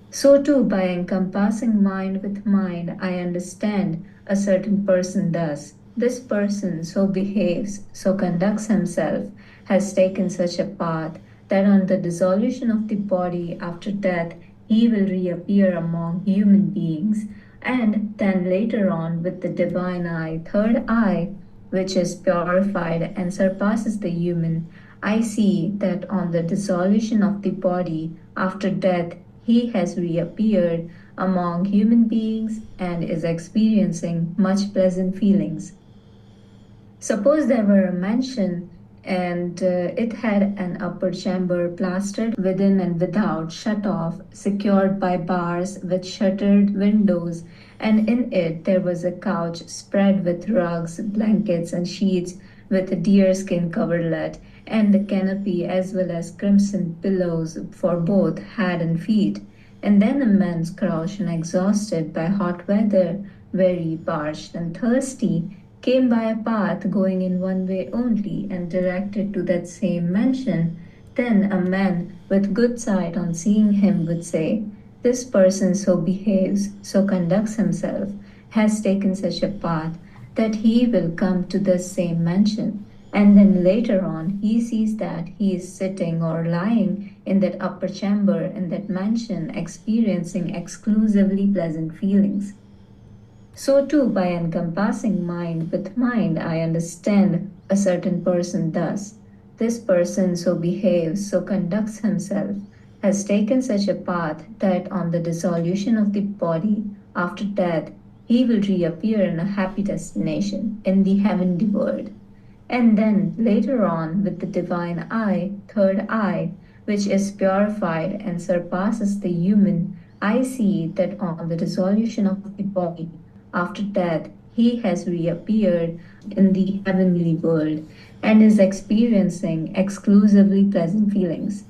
So too, by encompassing mind with mind, I understand a certain person does. This person so behaves, so conducts himself, has taken such a path that on the dissolution of the body after death, he will reappear among human beings. And then later on, with the divine eye, third eye, which is purified and surpasses the human, I see that on the dissolution of the body after death, he has reappeared among human beings and is experiencing much pleasant feelings. Suppose there were a mansion and it had an upper chamber plastered within and without, shut off, secured by bars with shuttered windows, and in it there was a couch spread with rugs, blankets, and sheets with a deerskin coverlet, and a canopy as well as crimson pillows for both head and feet. And then a man crouched and exhausted by hot weather, very parched and thirsty, came by a path going in one way only and directed to that same mansion. Then a man with good sight, on seeing him, would say, "This person so behaves, so conducts himself, has taken such a path that he will come to the same mansion." And then later on, he sees that he is sitting or lying in that upper chamber in that mansion, experiencing exclusively pleasant feelings. So too, by encompassing mind with mind, I understand a certain person does. This person so behaves, so conducts himself, has taken such a path that on the dissolution of the body after death, he will reappear in a happy destination in the heavenly world. And then later on, with the divine eye, third eye, which is purified and surpasses the human, I see that on the dissolution of the body after death, he has reappeared in the heavenly world and is experiencing exclusively pleasant feelings.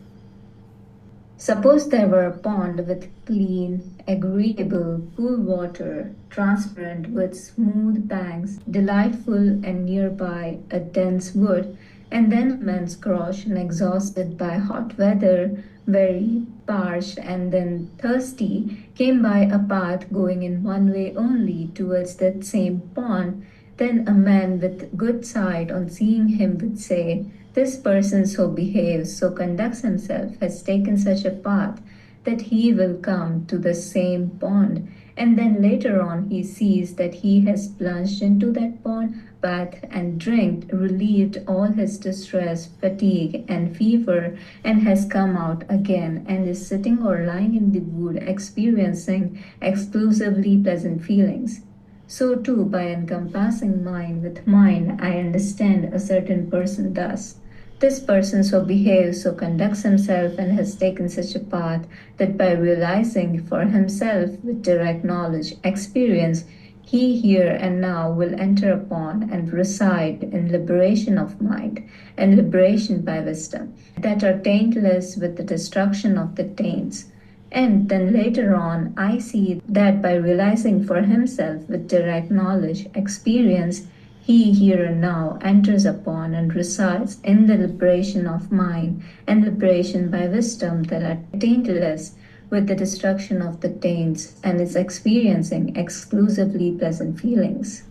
Suppose there were a pond with clean, agreeable, cool water, transparent with smooth banks, delightful, and nearby a dense wood, and then a man scorched and exhausted by hot weather, very parched and then thirsty, came by a path going in one way only towards that same pond. Then a man with good sight, on seeing him, would say, This person so behaves, so conducts himself, has taken such a path that he will come to the same pond. And then later on, he sees that he has plunged into that pond, bathed and drank, relieved all his distress, fatigue, and fever, and has come out again and is sitting or lying in the wood, experiencing exclusively pleasant feelings. So too, by encompassing mind with mind, I understand a certain person thus. This person so behaves, so conducts himself, and has taken such a path that by realizing for himself with direct knowledge, experience, he here and now will enter upon and reside in liberation of mind and liberation by wisdom, that are taintless with the destruction of the taints. And then later on, I see that by realizing for himself with direct knowledge, experience, he here and now enters upon and resides in the liberation of mind and liberation by wisdom that are taintless with the destruction of the taints and is experiencing exclusively pleasant feelings.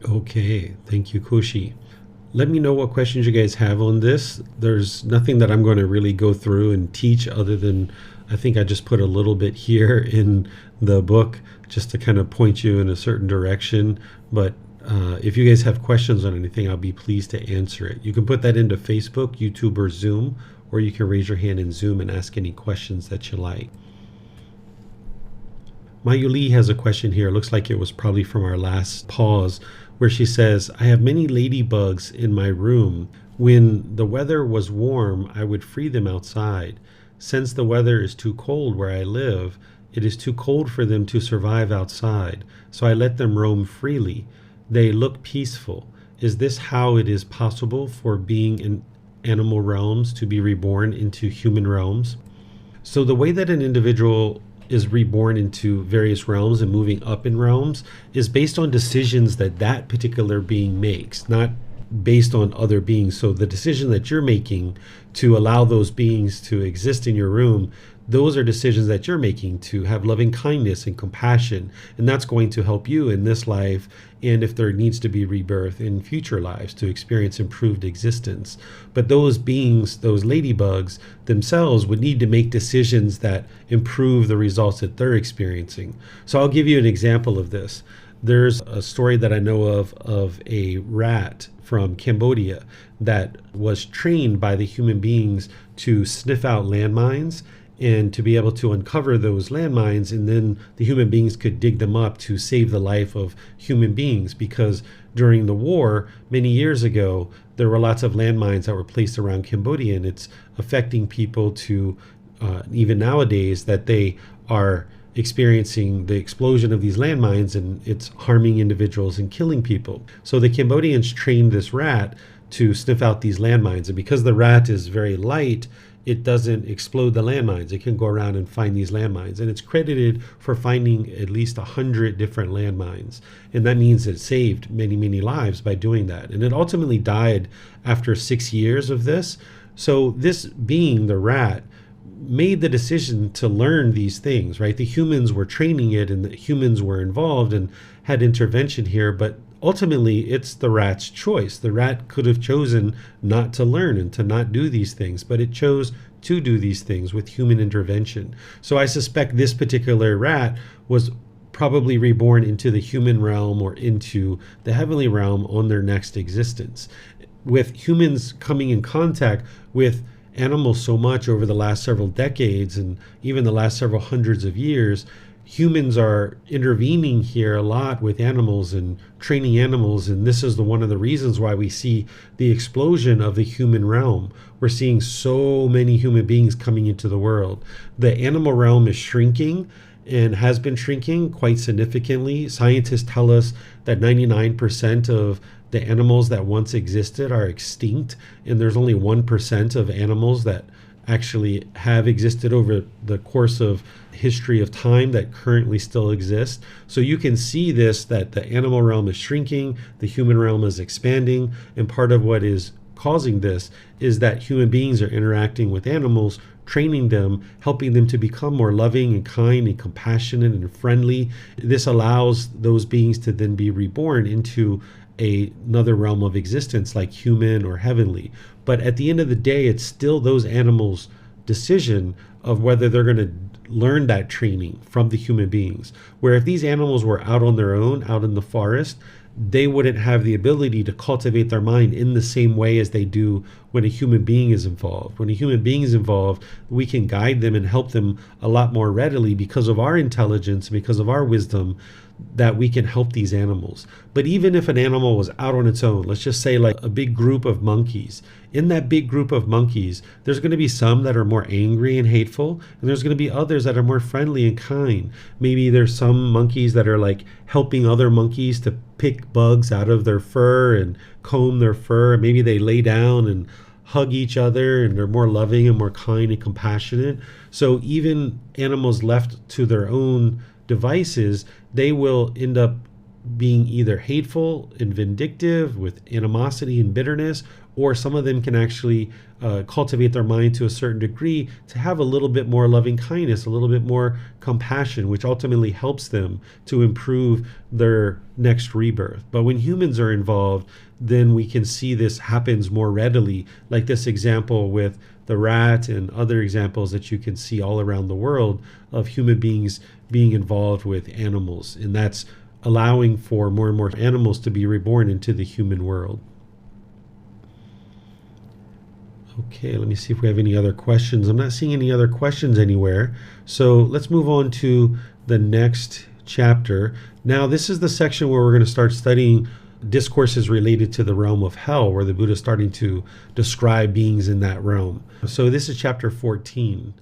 Okay, thank you, Koshi. Let me know what questions you guys have on this. There's nothing that I'm going to really go through and teach other than I think I just put a little bit here in the book just to kind of point you in a certain direction. But if you guys have questions on anything, I'll be pleased to answer it. You can put that into Facebook, YouTube, or Zoom, or you can raise your hand in Zoom and ask any questions that you like. Mayuli has a question here. It looks like it was probably from our last pause, where she says, I have many ladybugs in my room. When the weather was warm, I would free them outside. Since the weather is too cold where I live, it is too cold for them to survive outside, so I let them roam freely. They look peaceful. Is this how it is possible for being in animal realms to be reborn into human realms? So the way that an individual is reborn into various realms and moving up in realms is based on decisions that that particular being makes, not based on other beings. So the decision that you're making to allow those beings to exist in your room, those are decisions that you're making to have loving kindness and compassion, and that's going to help you in this life, and if there needs to be rebirth in future lives to experience improved existence. But those beings, those ladybugs themselves, would need to make decisions that improve the results that they're experiencing. So I'll give you an example of this. There's a story that I know of a rat from Cambodia that was trained by the human beings to sniff out landmines and to be able to uncover those landmines, and then the human beings could dig them up to save the life of human beings, because during the war many years ago there were lots of landmines that were placed around Cambodia, and it's affecting people to even nowadays that they are experiencing the explosion of these landmines, and it's harming individuals and killing people. So the Cambodians trained this rat to sniff out these landmines, and because the rat is very light, it doesn't explode the landmines. It can go around and find these landmines, and it's credited for finding at least 100 different landmines, and that means it saved many lives by doing that. And it ultimately died after 6 years of this. So this being, the rat, made the decision to learn these things, right? The humans were training it, and the humans were involved and had intervention here, but ultimately it's the rat's choice. The rat could have chosen not to learn and to not do these things, but it chose to do these things with human intervention. So I suspect this particular rat was probably reborn into the human realm or into the heavenly realm on their next existence. With humans coming in contact with animals so much over the last several decades and even the last several hundreds of years, humans are intervening here a lot with animals and training animals, and this is one of the reasons why we see the explosion of the human realm. We're seeing so many human beings coming into the world. The animal realm is shrinking and has been shrinking quite significantly. Scientists tell us that 99% of the animals that once existed are extinct, and there's only 1% of animals that actually have existed over the course of history of time that currently still exist. So you can see this, that the animal realm is shrinking, the human realm is expanding, and part of what is causing this is that human beings are interacting with animals, training them, helping them to become more loving and kind and compassionate and friendly. This allows those beings to then be reborn into another realm of existence like human or heavenly. But at the end of the day, it's still those animals' decision of whether they're going to learn that training from the human beings. Where if these animals were out on their own, out in the forest, they wouldn't have the ability to cultivate their mind in the same way as they do when a human being is involved. When a human being is involved, we can guide them and help them a lot more readily because of our intelligence, because of our wisdom, that we can help these animals. But even if an animal was out on its own, let's just say like a big group of monkeys, in that big group of monkeys, there's going to be some that are more angry and hateful, and there's going to be others that are more friendly and kind. Maybe there's some monkeys that are like helping other monkeys to pick bugs out of their fur and comb their fur. Maybe they lay down and hug each other, and they're more loving and more kind and compassionate. So even animals left to their own devices, they will end up being either hateful and vindictive with animosity and bitterness, or some of them can actually cultivate their mind to a certain degree to have a little bit more loving kindness, a little bit more compassion, which ultimately helps them to improve their next rebirth. But when humans are involved, then we can see this happens more readily, like this example with the rat and other examples that you can see all around the world of human beings being involved with animals. And that's allowing for more and more animals to be reborn into the human world. Okay, let me see if we have any other questions. I'm not seeing any other questions anywhere. So let's move on to the next chapter. Now, this is the section where we're going to start studying discourses related to the realm of hell, where the Buddha is starting to describe beings in that realm. So this is chapter 14.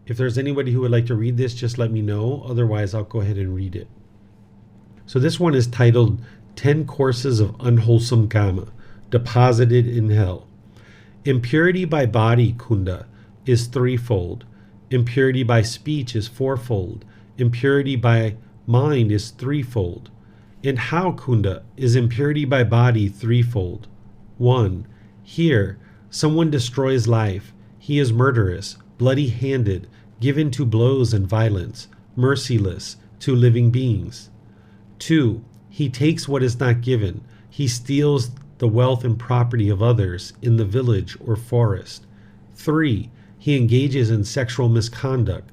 If there's anybody who would like to read this, just let me know. Otherwise, I'll go ahead and read it. So this one is titled 10 Courses of Unwholesome Karma, Deposited in Hell. Impurity by body, Kunda, is threefold. Impurity by speech is fourfold. Impurity by mind is threefold. And how, Kunda, is impurity by body threefold? 1. Here, someone destroys life. He is murderous, bloody-handed, given to blows and violence, merciless to living beings. 2. He takes what is not given. He steals the wealth and property of others in the village or forest. 3. He engages in sexual misconduct.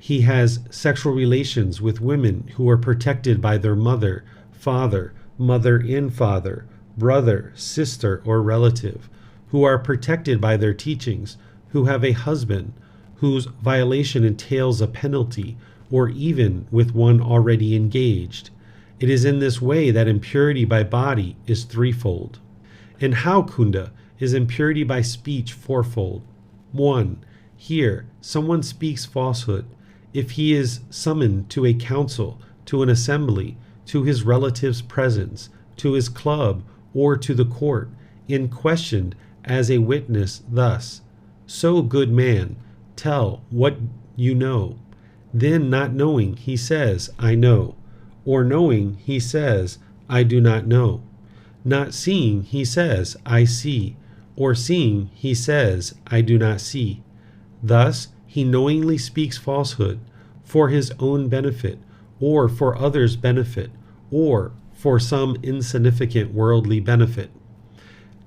He has sexual relations with women who are protected by their mother, father, mother and father, brother, sister, or relative, who are protected by their teachings, who have a husband, whose violation entails a penalty, or even with one already engaged. It is in this way that impurity by body is threefold. And how, Kunda, is impurity by speech fourfold? 1. Here, someone speaks falsehood. If he is summoned to a council, to an assembly, to his relative's presence, to his club, or to the court, and questioned as a witness thus, "So, good man, tell what you know." Then, not knowing, he says, "I know." Or knowing, he says, "I do not know." Not seeing, he says, "I see." Or seeing, he says, "I do not see." Thus, he knowingly speaks falsehood for his own benefit, or for others' benefit, or for some insignificant worldly benefit.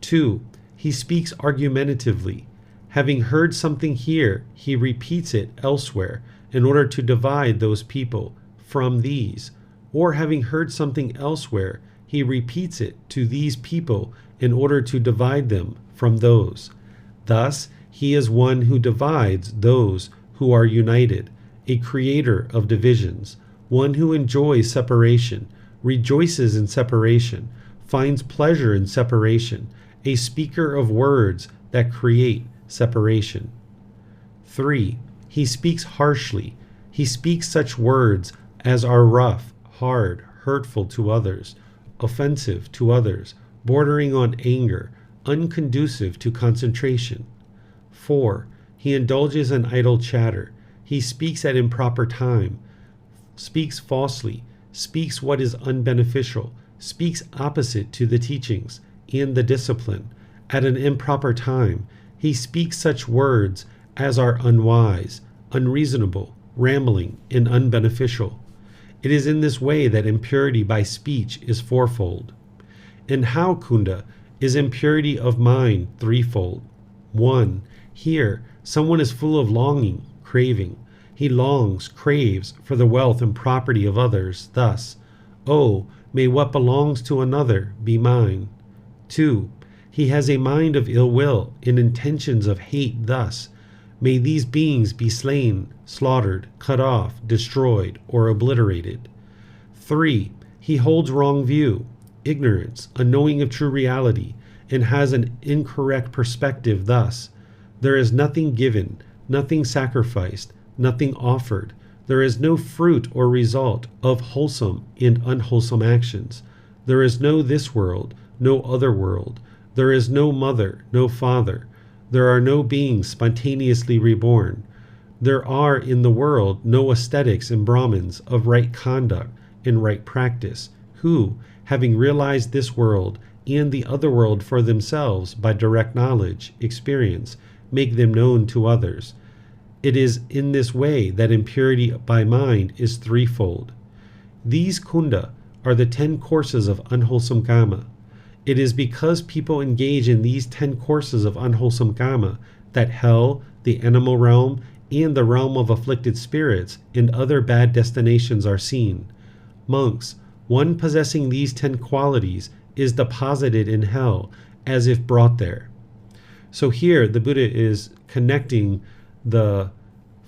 2. He speaks argumentatively. Having heard something here, he repeats it elsewhere in order to divide those people from these. Or having heard something elsewhere, he repeats it to these people in order to divide them from those. Thus, he is one who divides those who are united, a creator of divisions, one who enjoys separation, rejoices in separation, finds pleasure in separation, a speaker of words that create separation. 3. He speaks harshly. He speaks such words as are rough, hard, hurtful to others, offensive to others, bordering on anger, unconducive to concentration. 4. He indulges in idle chatter. He speaks at improper time, speaks falsely, speaks what is unbeneficial, speaks opposite to the teachings and the discipline. At an improper time, he speaks such words as are unwise, unreasonable, rambling, and unbeneficial. It is in this way that impurity by speech is fourfold. And how, Kunda, is impurity of mind threefold? 1. Here, someone is full of longing, craving. He longs, craves for the wealth and property of others, thus, oh, may what belongs to another be mine. 2. He has a mind of ill will and intentions of hate, thus, may these beings be slain, slaughtered, cut off, destroyed, or obliterated. 3. He holds wrong view, ignorance, unknowing of true reality, and has an incorrect perspective, thus, there is nothing given, nothing sacrificed, nothing offered. There is no fruit or result of wholesome and unwholesome actions. There is no this world, no other world. There is no mother, no father. There are no beings spontaneously reborn. There are in the world no ascetics and Brahmins of right conduct and right practice, who, having realized this world and the other world for themselves by direct knowledge, experience, make them known to others. It is in this way that impurity by mind is threefold. These kunda are the 10 courses of unwholesome kama. It is because people engage in these 10 courses of unwholesome kama that hell, the animal realm, and the realm of afflicted spirits and other bad destinations are seen. Monks, one possessing these 10 qualities is deposited in hell as if brought there. So here the Buddha is connecting the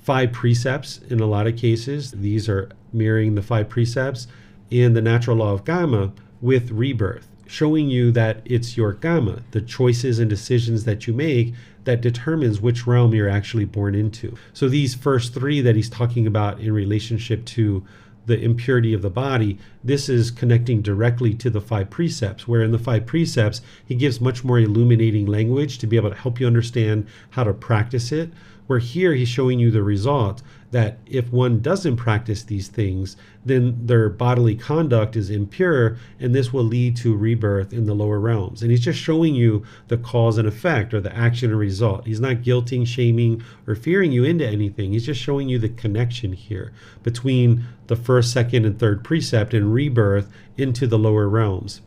5 precepts in a lot of cases. These are mirroring the 5 precepts in the natural law of Kama with rebirth, showing you that it's your Kama, the choices and decisions that you make, that determines which realm you're actually born into. So these first 3 that he's talking about in relationship to the impurity of the body, this is connecting directly to the 5 precepts, where in the 5 precepts, he gives much more illuminating language to be able to help you understand how to practice it, where here he's showing you the result that if one doesn't practice these things, then their bodily conduct is impure, and this will lead to rebirth in the lower realms. And he's just showing you the cause and effect, or the action and result. He's not guilting, shaming, or fearing you into anything. He's just showing you the connection here between the first, second, and third precept and rebirth into the lower realms.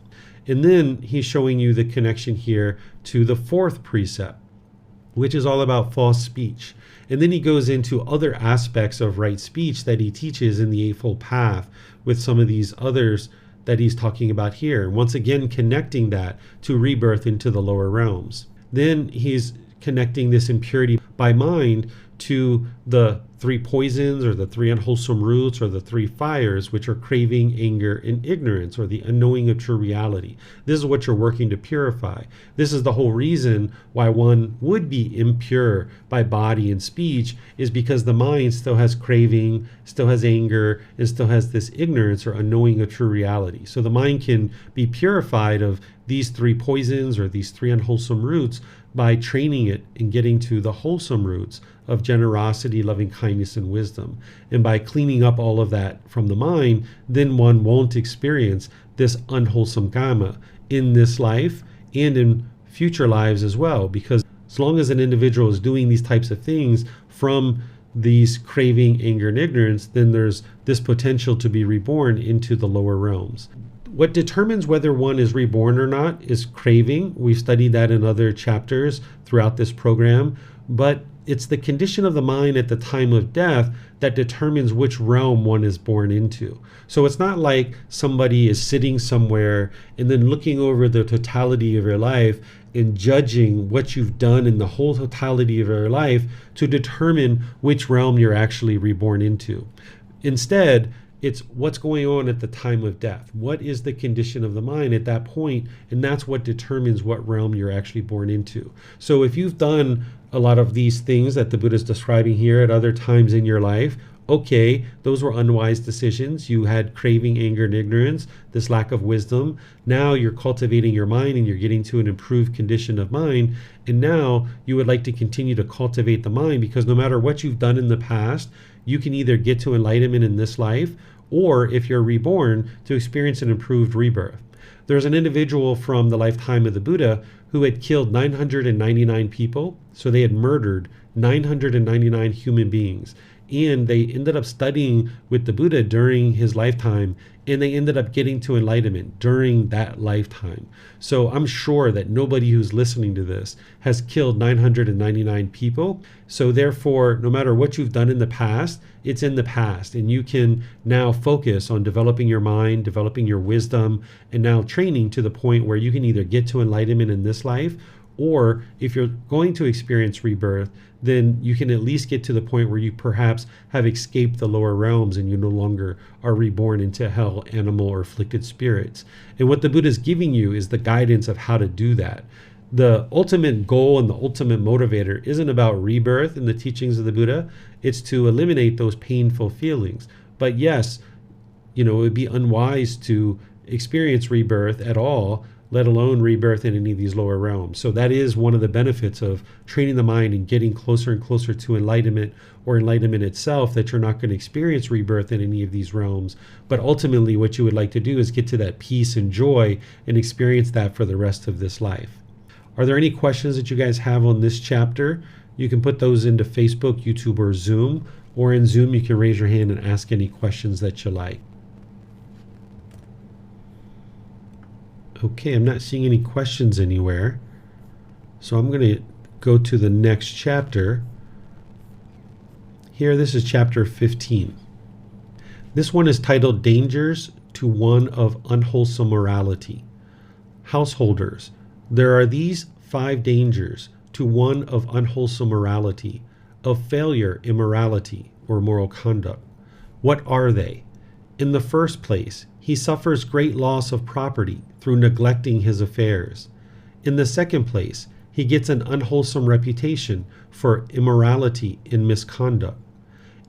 And then he's showing you the connection here to the 4th precept, which is all about false speech. And then he goes into other aspects of right speech that he teaches in the Eightfold Path with some of these others that he's talking about here. And once again, connecting that to rebirth into the lower realms. Then he's connecting this impurity by mind to the 3 poisons, or the 3 unwholesome roots, or the 3 fires, which are craving, anger, and ignorance, or the unknowing of true reality. This is what you're working to purify. This is the whole reason why one would be impure by body and speech, is because the mind still has craving, still has anger, and still has this ignorance or unknowing of true reality. So the mind can be purified of these 3 poisons or these 3 unwholesome roots by training it and getting to the wholesome roots of generosity, loving kindness, and wisdom. And by cleaning up all of that from the mind, then one won't experience this unwholesome karma in this life and in future lives as well. Because as long as an individual is doing these types of things from these craving, anger, and ignorance, then there's this potential to be reborn into the lower realms. What determines whether one is reborn or not is craving. We've studied that in other chapters throughout this program, but it's the condition of the mind at the time of death that determines which realm one is born into. So it's not like somebody is sitting somewhere and then looking over the totality of your life and judging what you've done in the whole totality of your life to determine which realm you're actually reborn into. Instead, it's what's going on at the time of death. What is the condition of the mind at that point? And that's what determines what realm you're actually born into. So if you've done a lot of these things that the Buddha is describing here at other times in your life, okay, those were unwise decisions. You had craving, anger, and ignorance, this lack of wisdom. Now you're cultivating your mind and you're getting to an improved condition of mind. And now you would like to continue to cultivate the mind, because no matter what you've done in the past, you can either get to enlightenment in this life, or if you're reborn, to experience an improved rebirth. There's an individual from the lifetime of the Buddha who had killed 999 people. So they had murdered 999 human beings. and they ended up studying with the Buddha during his lifetime, and they ended up getting to enlightenment during that lifetime. So I'm sure that nobody who's listening to this has killed 999 people. So therefore, no matter what you've done in the past, it's in the past, and you can now focus on developing your mind, developing your wisdom, and now training to the point where you can either get to enlightenment in this life, or if you're going to experience rebirth, then you can at least get to the point where you perhaps have escaped the lower realms and you no longer are reborn into hell, animal, or afflicted spirits. And what the Buddha is giving you is the guidance of how to do that. The ultimate goal and the ultimate motivator isn't about rebirth in the teachings of the Buddha. It's to eliminate those painful feelings. But yes, it would be unwise to experience rebirth at all, let alone rebirth in any of these lower realms. So that is one of the benefits of training the mind and getting closer and closer to enlightenment, or enlightenment itself, that you're not going to experience rebirth in any of these realms. But ultimately what you would like to do is get to that peace and joy and experience that for the rest of this life. Are there any questions that you guys have on this chapter? You can put those into Facebook, YouTube, or Zoom. Or in Zoom, you can raise your hand and ask any questions that you like. Okay, I'm not seeing any questions anywhere. So I'm going to go to the next chapter. Here, this is chapter 15. This one is titled Dangers to One of Unwholesome Morality. Householders, there are these 5 dangers to one of unwholesome morality, of failure in morality or moral conduct. What are they? In the first place, he suffers great loss of property through neglecting his affairs. In the second place, he gets an unwholesome reputation for immorality and misconduct.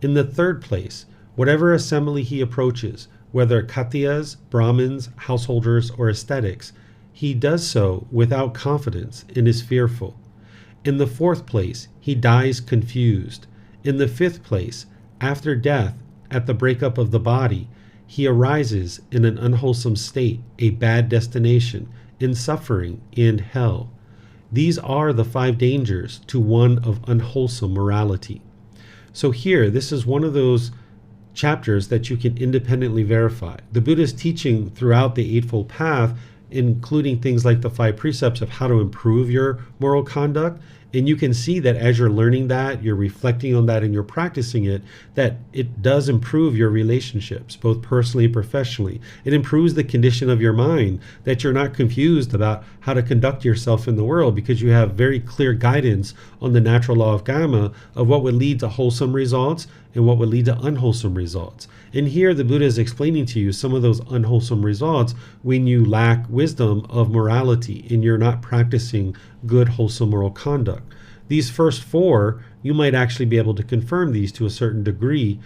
In the third place, whatever assembly he approaches, whether Khattiyas, Brahmins, householders, or ascetics, he does so without confidence and is fearful. In the fourth place, he dies confused. In the fifth place, after death, at the breakup of the body, he arises in an unwholesome state, a bad destination, in suffering, in hell. These are the 5 dangers to one of unwholesome morality. So here, this is one of those chapters that you can independently verify. The Buddha's teaching throughout the Eightfold Path, including things like the 5 precepts of how to improve your moral conduct. And you can see that as you're learning that, you're reflecting on that, and you're practicing it, that it does improve your relationships, both personally and professionally. It improves the condition of your mind, that you're not confused about how to conduct yourself in the world, because you have very clear guidance on the natural law of karma of what would lead to wholesome results and what would lead to unwholesome results. And here the Buddha is explaining to you some of those unwholesome results when you lack wisdom of morality and you're not practicing good, wholesome moral conduct. These first 4, you might actually be able to confirm these to a certain degree.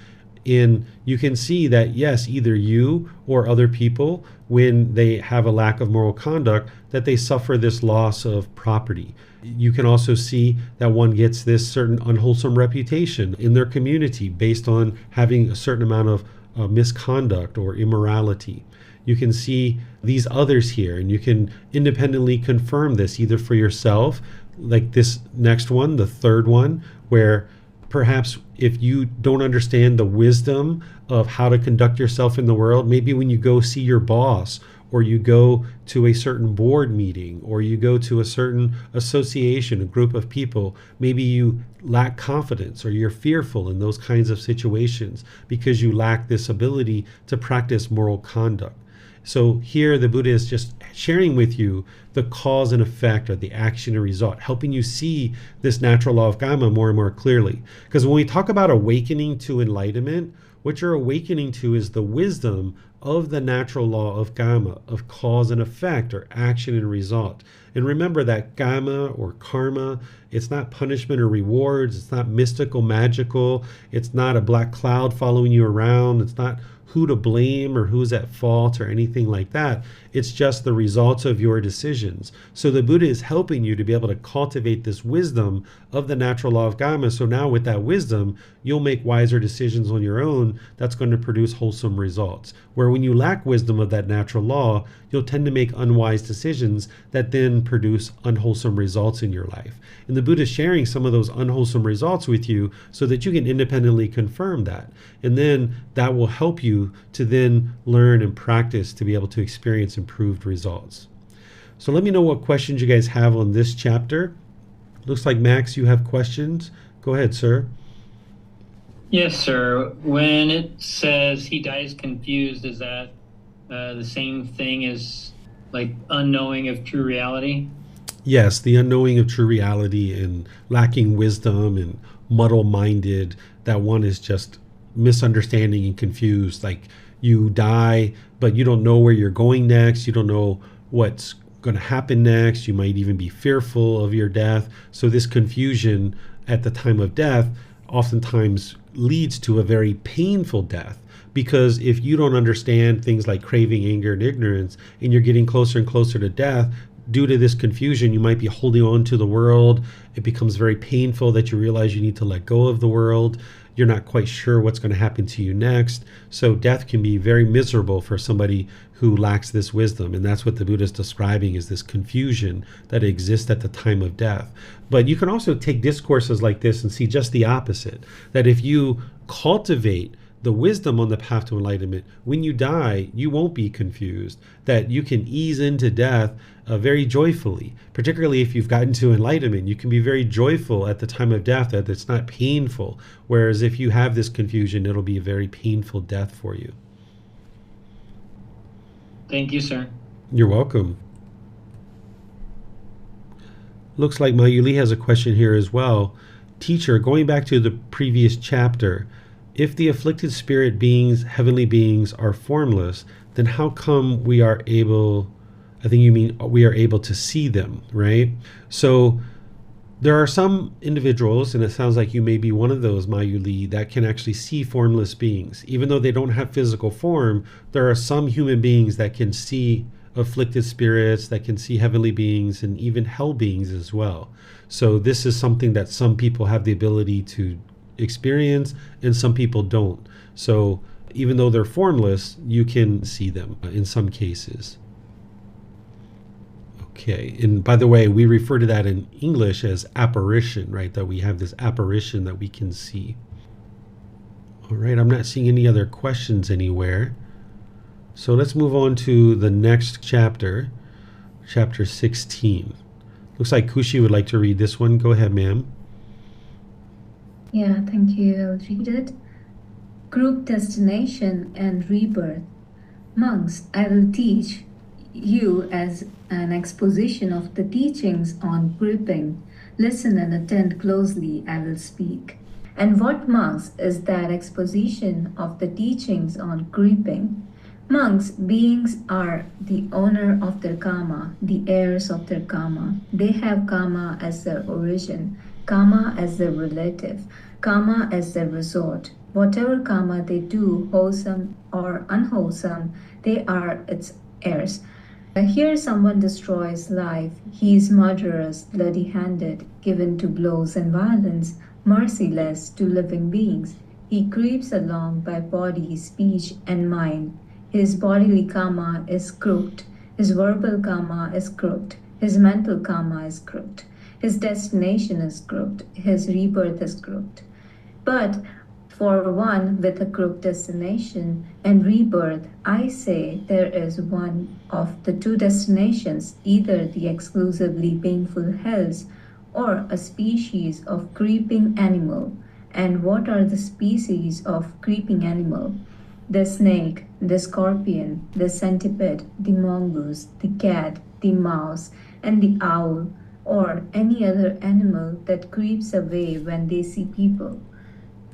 And you can see that, yes, either you or other people, when they have a lack of moral conduct, that they suffer this loss of property. You can also see that one gets this certain unwholesome reputation in their community based on having a certain amount of misconduct or immorality. You can see these others here, and you can independently confirm this either for yourself, like this next one, the third one, where perhaps if you don't understand the wisdom of how to conduct yourself in the world, maybe when you go see your boss, or you go to a certain board meeting, or you go to a certain association, a group of people, maybe you lack confidence or you're fearful in those kinds of situations because you lack this ability to practice moral conduct. So here the Buddha is just sharing with you the cause and effect, or the action and result, helping you see this natural law of karma more and more clearly. Because when we talk about awakening to enlightenment, what you're awakening to is the wisdom of the natural law of karma, of cause and effect, or action and result. And remember that karma or karma, it's not punishment or rewards, it's not mystical, magical, it's not a black cloud following you around, it's not who to blame or who's at fault or anything like that. It's just the results of your decisions. So the Buddha is helping you to be able to cultivate this wisdom of the natural law of karma. So now with that wisdom, you'll make wiser decisions on your own that's going to produce wholesome results. Where However, when you lack wisdom of that natural law, you'll tend to make unwise decisions that then produce unwholesome results in your life. And the Buddha is sharing some of those unwholesome results with you so that you can independently confirm that. And then that will help you to then learn and practice to be able to experience improved results. So let me know what questions you guys have on this chapter. Looks like, Max, you have questions. Go ahead, sir. Yes, sir. When it says he dies confused, is that the same thing as like unknowing of true reality? Yes, the unknowing of true reality and lacking wisdom and muddle-minded, that one is just misunderstanding and confused. Like you die, but you don't know where you're going next. You don't know what's going to happen next. You might even be fearful of your death. So this confusion at the time of death oftentimes leads to a very painful death, because if you don't understand things like craving, anger, and ignorance, and you're getting closer and closer to death, due to this confusion, you might be holding on to the world. It becomes very painful that you realize you need to let go of the world. You're not quite sure what's going to happen to you next. So death can be very miserable for somebody who lacks this wisdom. And that's what the Buddha is describing, is this confusion that exists at the time of death. But you can also take discourses like this and see just the opposite, that if you cultivate the wisdom on the path to enlightenment, when you die, you won't be confused, that you can ease into death very joyfully. Particularly if you've gotten to enlightenment, you can be very joyful at the time of death, that it's not painful. Whereas if you have this confusion, it'll be a very painful death for you. Thank you, sir. You're welcome. Looks like Mayuli has a question here as well. Teacher, going back to the previous chapter, if the afflicted spirit beings, heavenly beings, are formless, then how come we are able, I think you mean we are able to see them, right? So there are some individuals, and it sounds like you may be one of those, Mayuli, that can actually see formless beings. Even though they don't have physical form, there are some human beings that can see afflicted spirits, that can see heavenly beings, and even hell beings as well. So this is something that some people have the ability to experience and some people don't. So even though they're formless, you can see them in some cases. Okay, and by the way, we refer to that in English as apparition, right? That we have this apparition that we can see. All right, I'm not seeing any other questions anywhere. So let's move on to the next chapter, chapter 16. Looks like Kushi would like to read this one. Go ahead, ma'am. Yeah, thank you. I'll read it. Group destination and rebirth. Monks, I will teach you as an exposition of the teachings on grouping. Listen and attend closely, I will speak. And what, monks, is that exposition of the teachings on grouping? Monks, beings are the owner of their karma, the heirs of their karma. They have karma as their origin, karma as their relative, karma as their resort. Whatever karma they do, wholesome or unwholesome, they are its heirs. Here someone destroys life. He is murderous, bloody-handed, given to blows and violence, merciless to living beings. He creeps along by body, speech, and mind. His bodily karma is crooked. His verbal karma is crooked. His mental karma is crooked. His destination is crooked. His rebirth is crooked. But for one with a crooked destination and rebirth, I say there is one of the two destinations, either the exclusively painful hells or a species of creeping animal. And what are the species of creeping animal? The snake, the scorpion, the centipede, the mongoose, the cat, the mouse, and the owl, or any other animal that creeps away when they see people.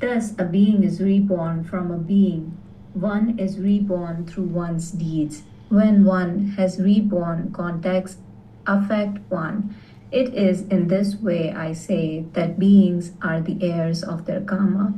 Thus, a being is reborn from a being. One is reborn through one's deeds. When one has reborn, contacts affect one. It is in this way, I say, that beings are the heirs of their karma.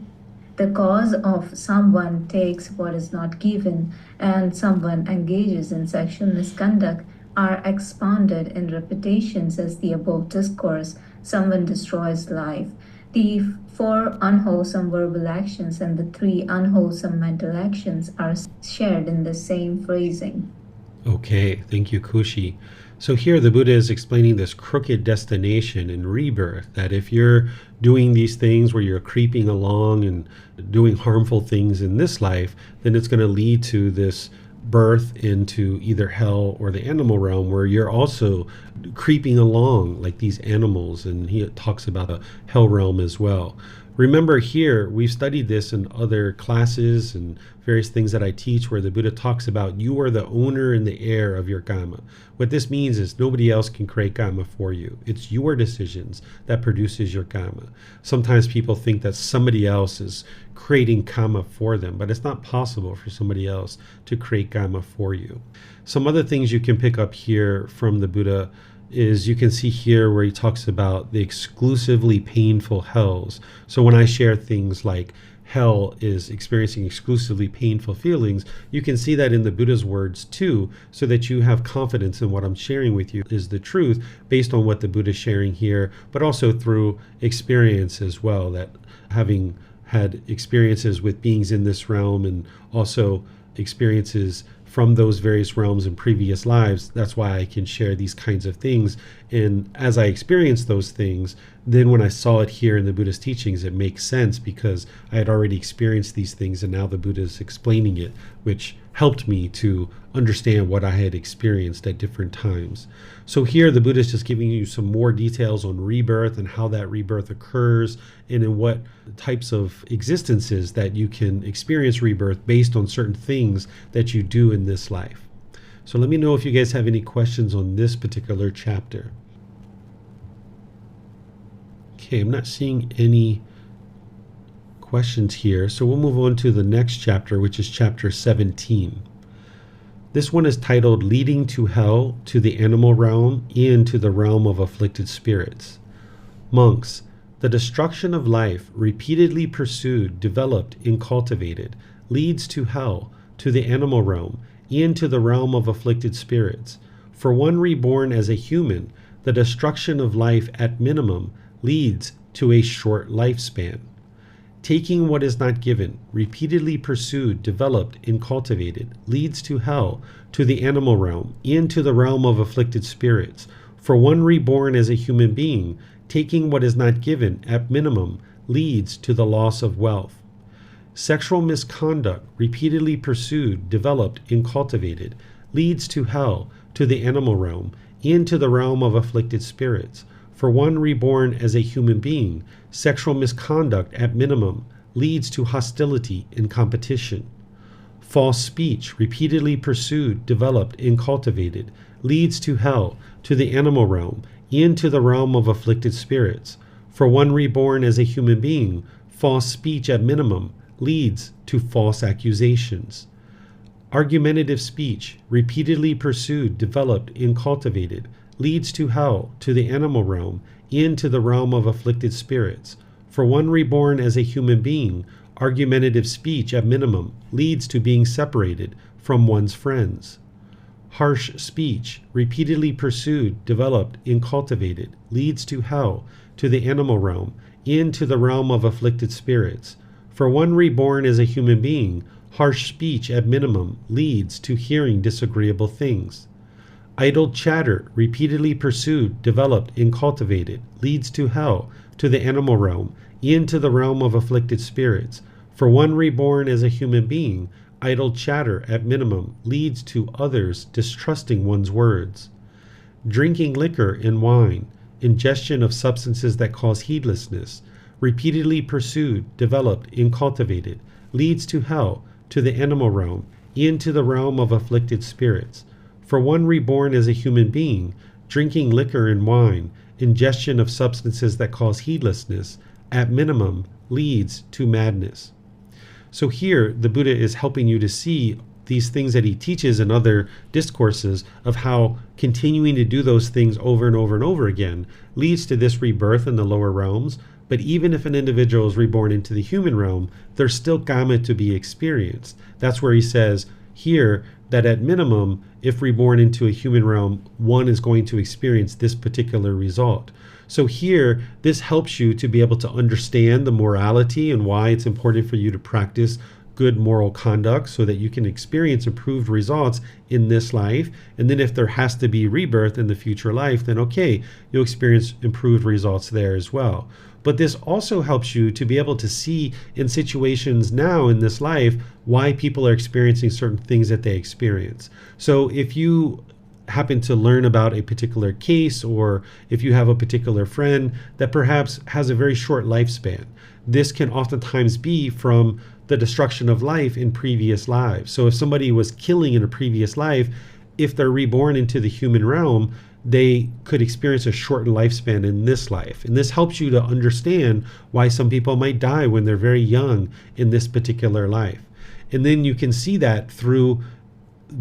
The cause of someone takes what is not given, and someone engages in sexual misconduct are expounded in repetitions as the above discourse. Someone destroys life. The 4 unwholesome verbal actions and the 3 unwholesome mental actions are shared in the same phrasing. Okay, thank you, Kushi. So here the Buddha is explaining this crooked destination and rebirth, that if you're doing these things where you're creeping along and doing harmful things in this life, then it's going to lead to this birth into either hell or the animal realm, where you're also creeping along like these animals. And he talks about a hell realm as well. Remember here, we've studied this in other classes and various things that I teach, where the Buddha talks about you are the owner and the heir of your karma. What this means is nobody else can create karma for you. It's your decisions that produces your karma. Sometimes people think that somebody else is creating karma for them, but it's not possible for somebody else to create karma for you. Some other things you can pick up here from the Buddha is you can see here where he talks about the exclusively painful hells. So when I share things like hell is experiencing exclusively painful feelings, you can see that in the Buddha's words too, so that you have confidence in what I'm sharing with you is the truth based on what the Buddha is sharing here, but also through experience as well, that having had experiences with beings in this realm and also experiences from those various realms in previous lives, that's why I can share these kinds of things. And as I experience those things, then when I saw it here in the Buddha's teachings, it makes sense because I had already experienced these things and now the Buddha is explaining it, which helped me to understand what I had experienced at different times. So here the Buddha is just giving you some more details on rebirth and how that rebirth occurs and in what types of existences that you can experience rebirth based on certain things that you do in this life. So let me know if you guys have any questions on this particular chapter. Okay, I'm not seeing any questions here, so we'll move on to the next chapter, which is chapter 17. This one is titled Leading to Hell, to the Animal Realm, and to the Realm of Afflicted Spirits. Monks, the destruction of life, repeatedly pursued, developed, and cultivated, leads to hell, to the animal realm, and to the realm of afflicted spirits. For one reborn as a human, the destruction of life at minimum leads to a short lifespan. Taking what is not given, repeatedly pursued, developed, and cultivated, leads to hell, to the animal realm, and to the realm of afflicted spirits. For one reborn as a human being, taking what is not given, at minimum, leads to the loss of wealth. Sexual misconduct, repeatedly pursued, developed, and cultivated, leads to hell, to the animal realm, and to the realm of afflicted spirits. For one reborn as a human being, sexual misconduct at minimum leads to hostility and competition. False speech, repeatedly pursued, developed, and cultivated, leads to hell, to the animal realm, and to the realm of afflicted spirits. For one reborn as a human being, false speech at minimum leads to false accusations. Argumentative speech, repeatedly pursued, developed, and cultivated, leads to hell, to the animal realm, and to the realm of afflicted spirits. For one reborn as a human being, argumentative speech at minimum leads to being separated from one's friends. Harsh speech, repeatedly pursued, developed, and cultivated, leads to hell, to the animal realm, and to the realm of afflicted spirits. For one reborn as a human being, harsh speech at minimum leads to hearing disagreeable things. Idle chatter, repeatedly pursued, developed, and cultivated, leads to hell, to the animal realm, and to the realm of afflicted spirits. For one reborn as a human being, idle chatter at minimum leads to others distrusting one's words. Drinking liquor and wine, ingestion of substances that cause heedlessness, repeatedly pursued, developed, and cultivated, leads to hell, to the animal realm, and to the realm of afflicted spirits. For one reborn as a human being, drinking liquor and wine, ingestion of substances that cause heedlessness, at minimum, leads to madness. So here, the Buddha is helping you to see these things that he teaches in other discourses of how continuing to do those things over and over and over again leads to this rebirth in the lower realms. But even if an individual is reborn into the human realm, there's still karma to be experienced. That's where he says, here that at minimum, if reborn into a human realm, one is going to experience this particular result. So here, this helps you to be able to understand the morality and why it's important for you to practice good moral conduct so that you can experience improved results in this life. And then if there has to be rebirth in the future life, then okay, you'll experience improved results there as well. But this also helps you to be able to see in situations now in this life why people are experiencing certain things that they experience. So if you happen to learn about a particular case, or if you have a particular friend that perhaps has a very short lifespan, this can oftentimes be from the destruction of life in previous lives. So if somebody was killing in a previous life, if they're reborn into the human realm, they could experience a shortened lifespan in this life. And this helps you to understand why some people might die when they're very young in this particular life. And then you can see that through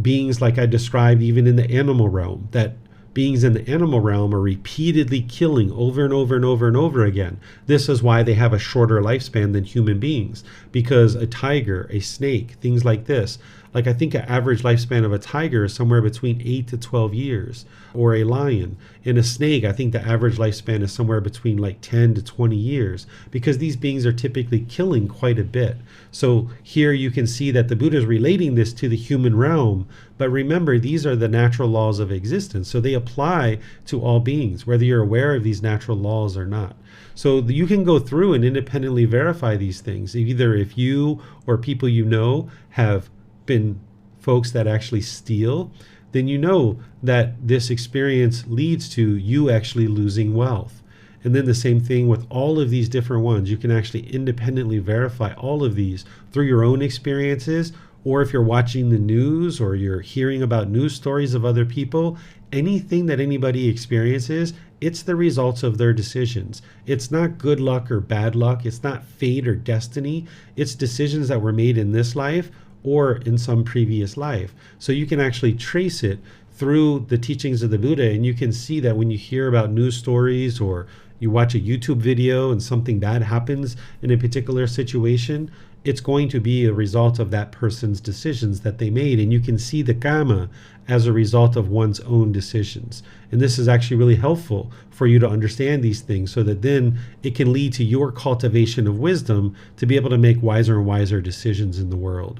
beings like I described even in the animal realm, that beings in the animal realm are repeatedly killing over and over and over and over again. This is why they have a shorter lifespan than human beings, because a tiger, a snake, things like this, like I think an average lifespan of a tiger is somewhere between 8 to 12 years, or a lion. In a snake, I think the average lifespan is somewhere between like 10 to 20 years, because these beings are typically killing quite a bit. So here you can see that the Buddha is relating this to the human realm. But remember, these are the natural laws of existence. So they apply to all beings, whether you're aware of these natural laws or not. So you can go through and independently verify these things. Either if you or people you know have been folks that actually steal, then you know that this experience leads to you actually losing wealth. And then the same thing with all of these different ones. You can actually independently verify all of these through your own experiences, or if you're watching the news or you're hearing about news stories of other people, anything that anybody experiences, it's the results of their decisions. It's not good luck or bad luck. It's not fate or destiny. It's decisions that were made in this life or in some previous life. So you can actually trace it through the teachings of the Buddha, and you can see that when you hear about news stories or you watch a YouTube video and something bad happens in a particular situation, it's going to be a result of that person's decisions that they made. And you can see the karma as a result of one's own decisions. And this is actually really helpful for you to understand these things, so that then it can lead to your cultivation of wisdom to be able to make wiser and wiser decisions in the world.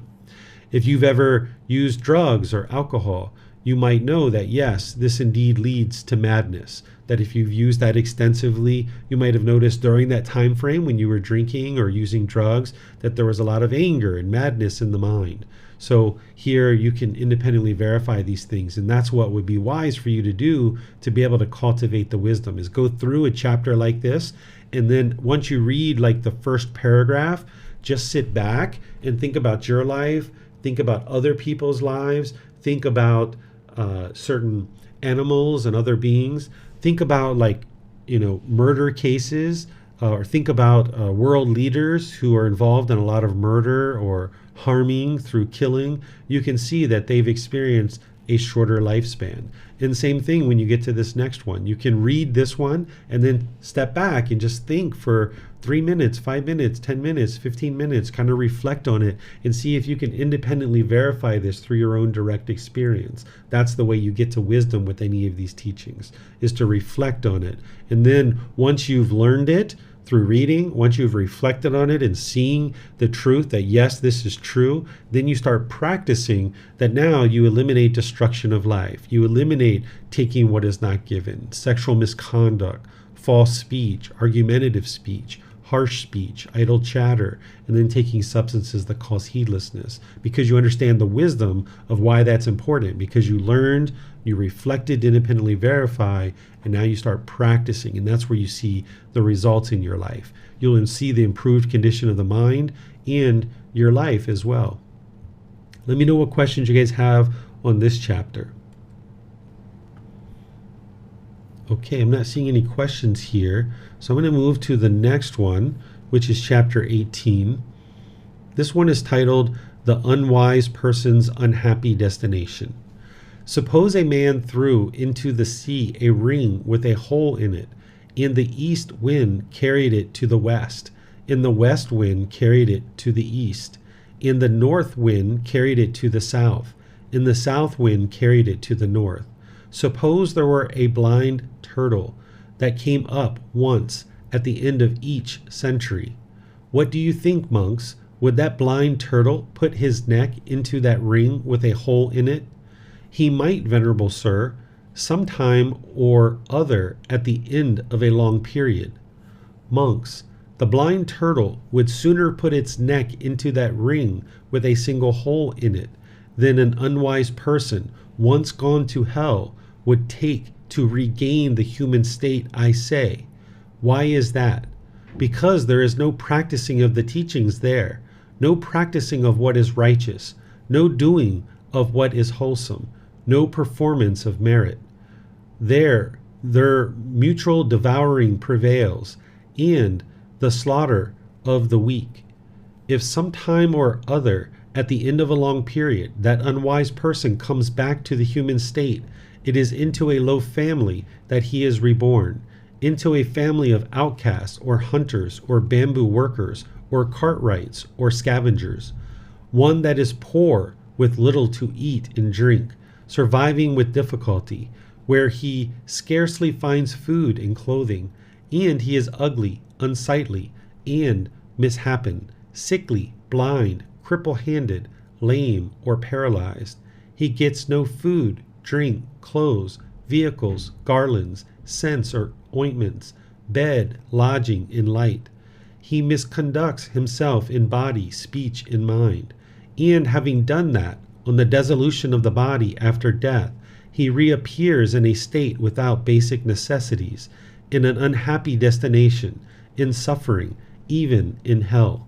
If you've ever used drugs or alcohol, you might know that yes, this indeed leads to madness. That if you've used that extensively, you might have noticed during that time frame when you were drinking or using drugs that there was a lot of anger and madness in the mind. So here you can independently verify these things, and that's what would be wise for you to do to be able to cultivate the wisdom, is go through a chapter like this, and then once you read like the first paragraph, just sit back and think about your life, think about other people's lives, think about certain animals and other beings. Think about murder cases, or think about world leaders who are involved in a lot of murder or harming through killing. You can see that they've experienced a shorter lifespan. And same thing when you get to this next one. You can read this one and then step back and just think for 3 minutes, 5 minutes, 10 minutes, 15 minutes, kind of reflect on it and see if you can independently verify this through your own direct experience. That's the way you get to wisdom with any of these teachings, is to reflect on it. And then once you've learned it through reading, once you've reflected on it and seeing the truth that yes, this is true, then you start practicing that. Now you eliminate destruction of life. You eliminate taking what is not given, sexual misconduct, false speech, argumentative speech, harsh speech, idle chatter, and then taking substances that cause heedlessness, because you understand the wisdom of why that's important, because you learned, you reflected, independently verify, and now you start practicing, and that's where you see the results in your life. You'll see the improved condition of the mind and your life as well. Let me know what questions you guys have on this chapter. Okay, I'm not seeing any questions here, so I'm going to move to the next one, which is chapter 18. This one is titled, The Unwise Person's Unhappy Destination. Suppose a man threw into the sea a ring with a hole in it, and the east wind carried it to the west, and the west wind carried it to the east, and the north wind carried it to the south, and the south wind carried it to the north. Suppose there were a blind turtle that came up once at the end of each century. What do you think, monks? Would that blind turtle put his neck into that ring with a hole in it? He might, venerable sir, sometime or other at the end of a long period. Monks, the blind turtle would sooner put its neck into that ring with a single hole in it than an unwise person, once gone to hell, would take to regain the human state, I say. Why is that? Because there is no practicing of the teachings there, no practicing of what is righteous, no doing of what is wholesome, no performance of merit. There, their mutual devouring prevails, and the slaughter of the weak. If some time or other, at the end of a long period, that unwise person comes back to the human state, it is into a low family that he is reborn, into a family of outcasts or hunters or bamboo workers or cartwrights or scavengers, one that is poor with little to eat and drink, surviving with difficulty, where he scarcely finds food and clothing, and he is ugly, unsightly, and mishappen, sickly, blind, cripple-handed, lame, or paralyzed. He gets no food, drink, clothes, vehicles, garlands, scents or ointments, bed, lodging, and light. He misconducts himself in body, speech, and mind. And having done that, on the dissolution of the body after death, he reappears in a state without basic necessities, in an unhappy destination, in suffering, even in hell.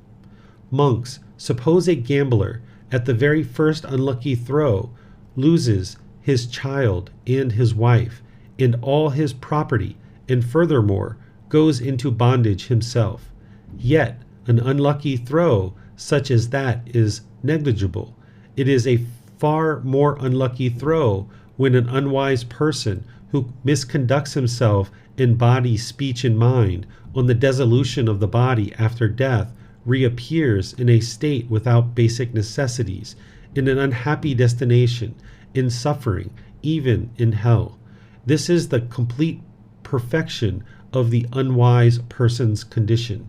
Monks, suppose a gambler, at the very first unlucky throw, loses his child and his wife, and all his property, and furthermore, goes into bondage himself. Yet, an unlucky throw such as that is negligible. It is a far more unlucky throw when an unwise person who misconducts himself in body, speech, and mind on the dissolution of the body after death reappears in a state without basic necessities, in an unhappy destination, in suffering, even in hell. This is the complete perfection of the unwise person's condition.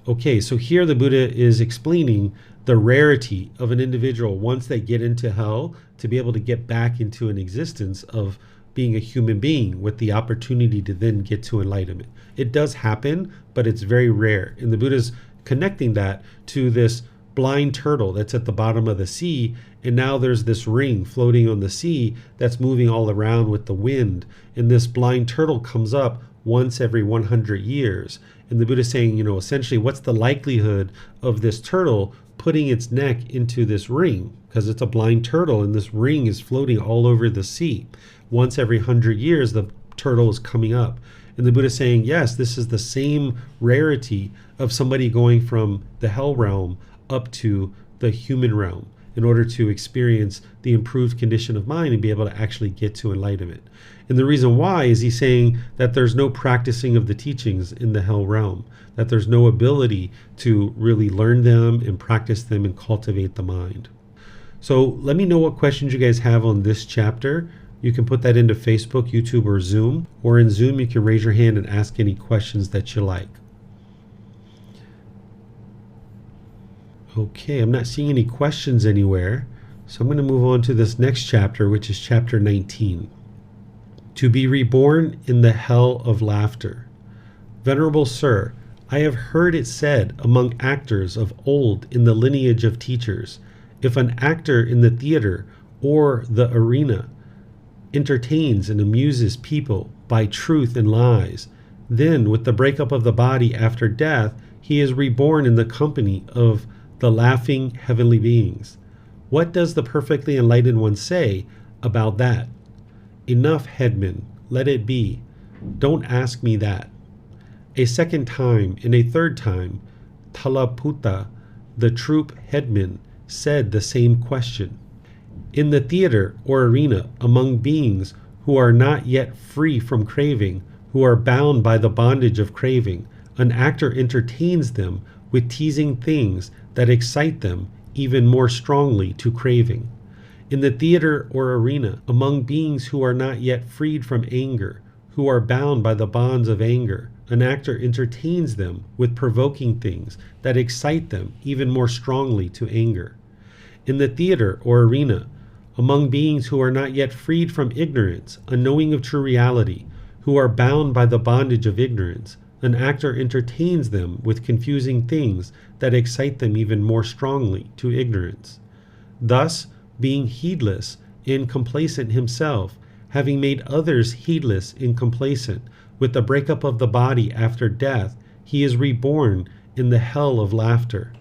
Okay, so here the Buddha is explaining the rarity of an individual once they get into hell to be able to get back into an existence of being a human being with the opportunity to then get to enlightenment. It does happen, but it's very rare. And the Buddha's connecting that to this blind turtle that's at the bottom of the sea, and now there's this ring floating on the sea that's moving all around with the wind, and this blind turtle comes up once every 100 years. And the Buddha is saying, essentially, what's the likelihood of this turtle putting its neck into this ring? Because it's a blind turtle, and this ring is floating all over the sea. Once every 100 years, the turtle is coming up. And the Buddha is saying, yes, this is the same rarity of somebody going from the hell realm up to the human realm in order to experience the improved condition of mind and be able to actually get to enlightenment. And the reason why is he's saying that there's no practicing of the teachings in the hell realm, that there's no ability to really learn them and practice them and cultivate the mind. So let me know what questions you guys have on this chapter. You can put that into Facebook, YouTube, or Zoom. Or in Zoom, you can raise your hand and ask any questions that you like. Okay, I'm not seeing any questions anywhere. So I'm going to move on to this next chapter, which is chapter 19. To be reborn in the hell of laughter. Venerable Sir, I have heard it said among actors of old in the lineage of teachers, if an actor in the theater or the arena entertains and amuses people by truth and lies, then with the breakup of the body after death, he is reborn in the company of the laughing heavenly beings. What does the perfectly enlightened one say about that? Enough, headman, let it be. Don't ask me that. A second time and a third time, Talaputa, the troop headman, said the same question. In the theater or arena, among beings who are not yet free from craving, who are bound by the bondage of craving, an actor entertains them with teasing things that excite them even more strongly to craving. In the theater or arena, among beings who are not yet freed from anger, who are bound by the bonds of anger, an actor entertains them with provoking things that excite them even more strongly to anger. In the theater or arena, among beings who are not yet freed from ignorance, unknowing of true reality, who are bound by the bondage of ignorance, an actor entertains them with confusing things that excite them even more strongly to ignorance. Thus, being heedless and complacent himself, having made others heedless and complacent, with the breakup of the body after death, he is reborn in the hell of laughter.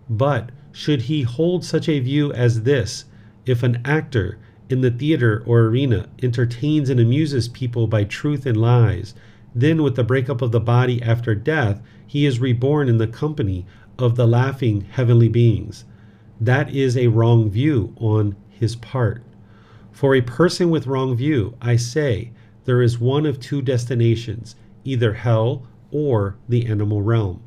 But should he hold such a view as this, if an actor in the theater or arena entertains and amuses people by truth and lies, then with the breakup of the body after death, he is reborn in the company of the laughing heavenly beings. That is a wrong view on his part. For a person with wrong view, I say, there is one of two destinations, either hell or the animal realm.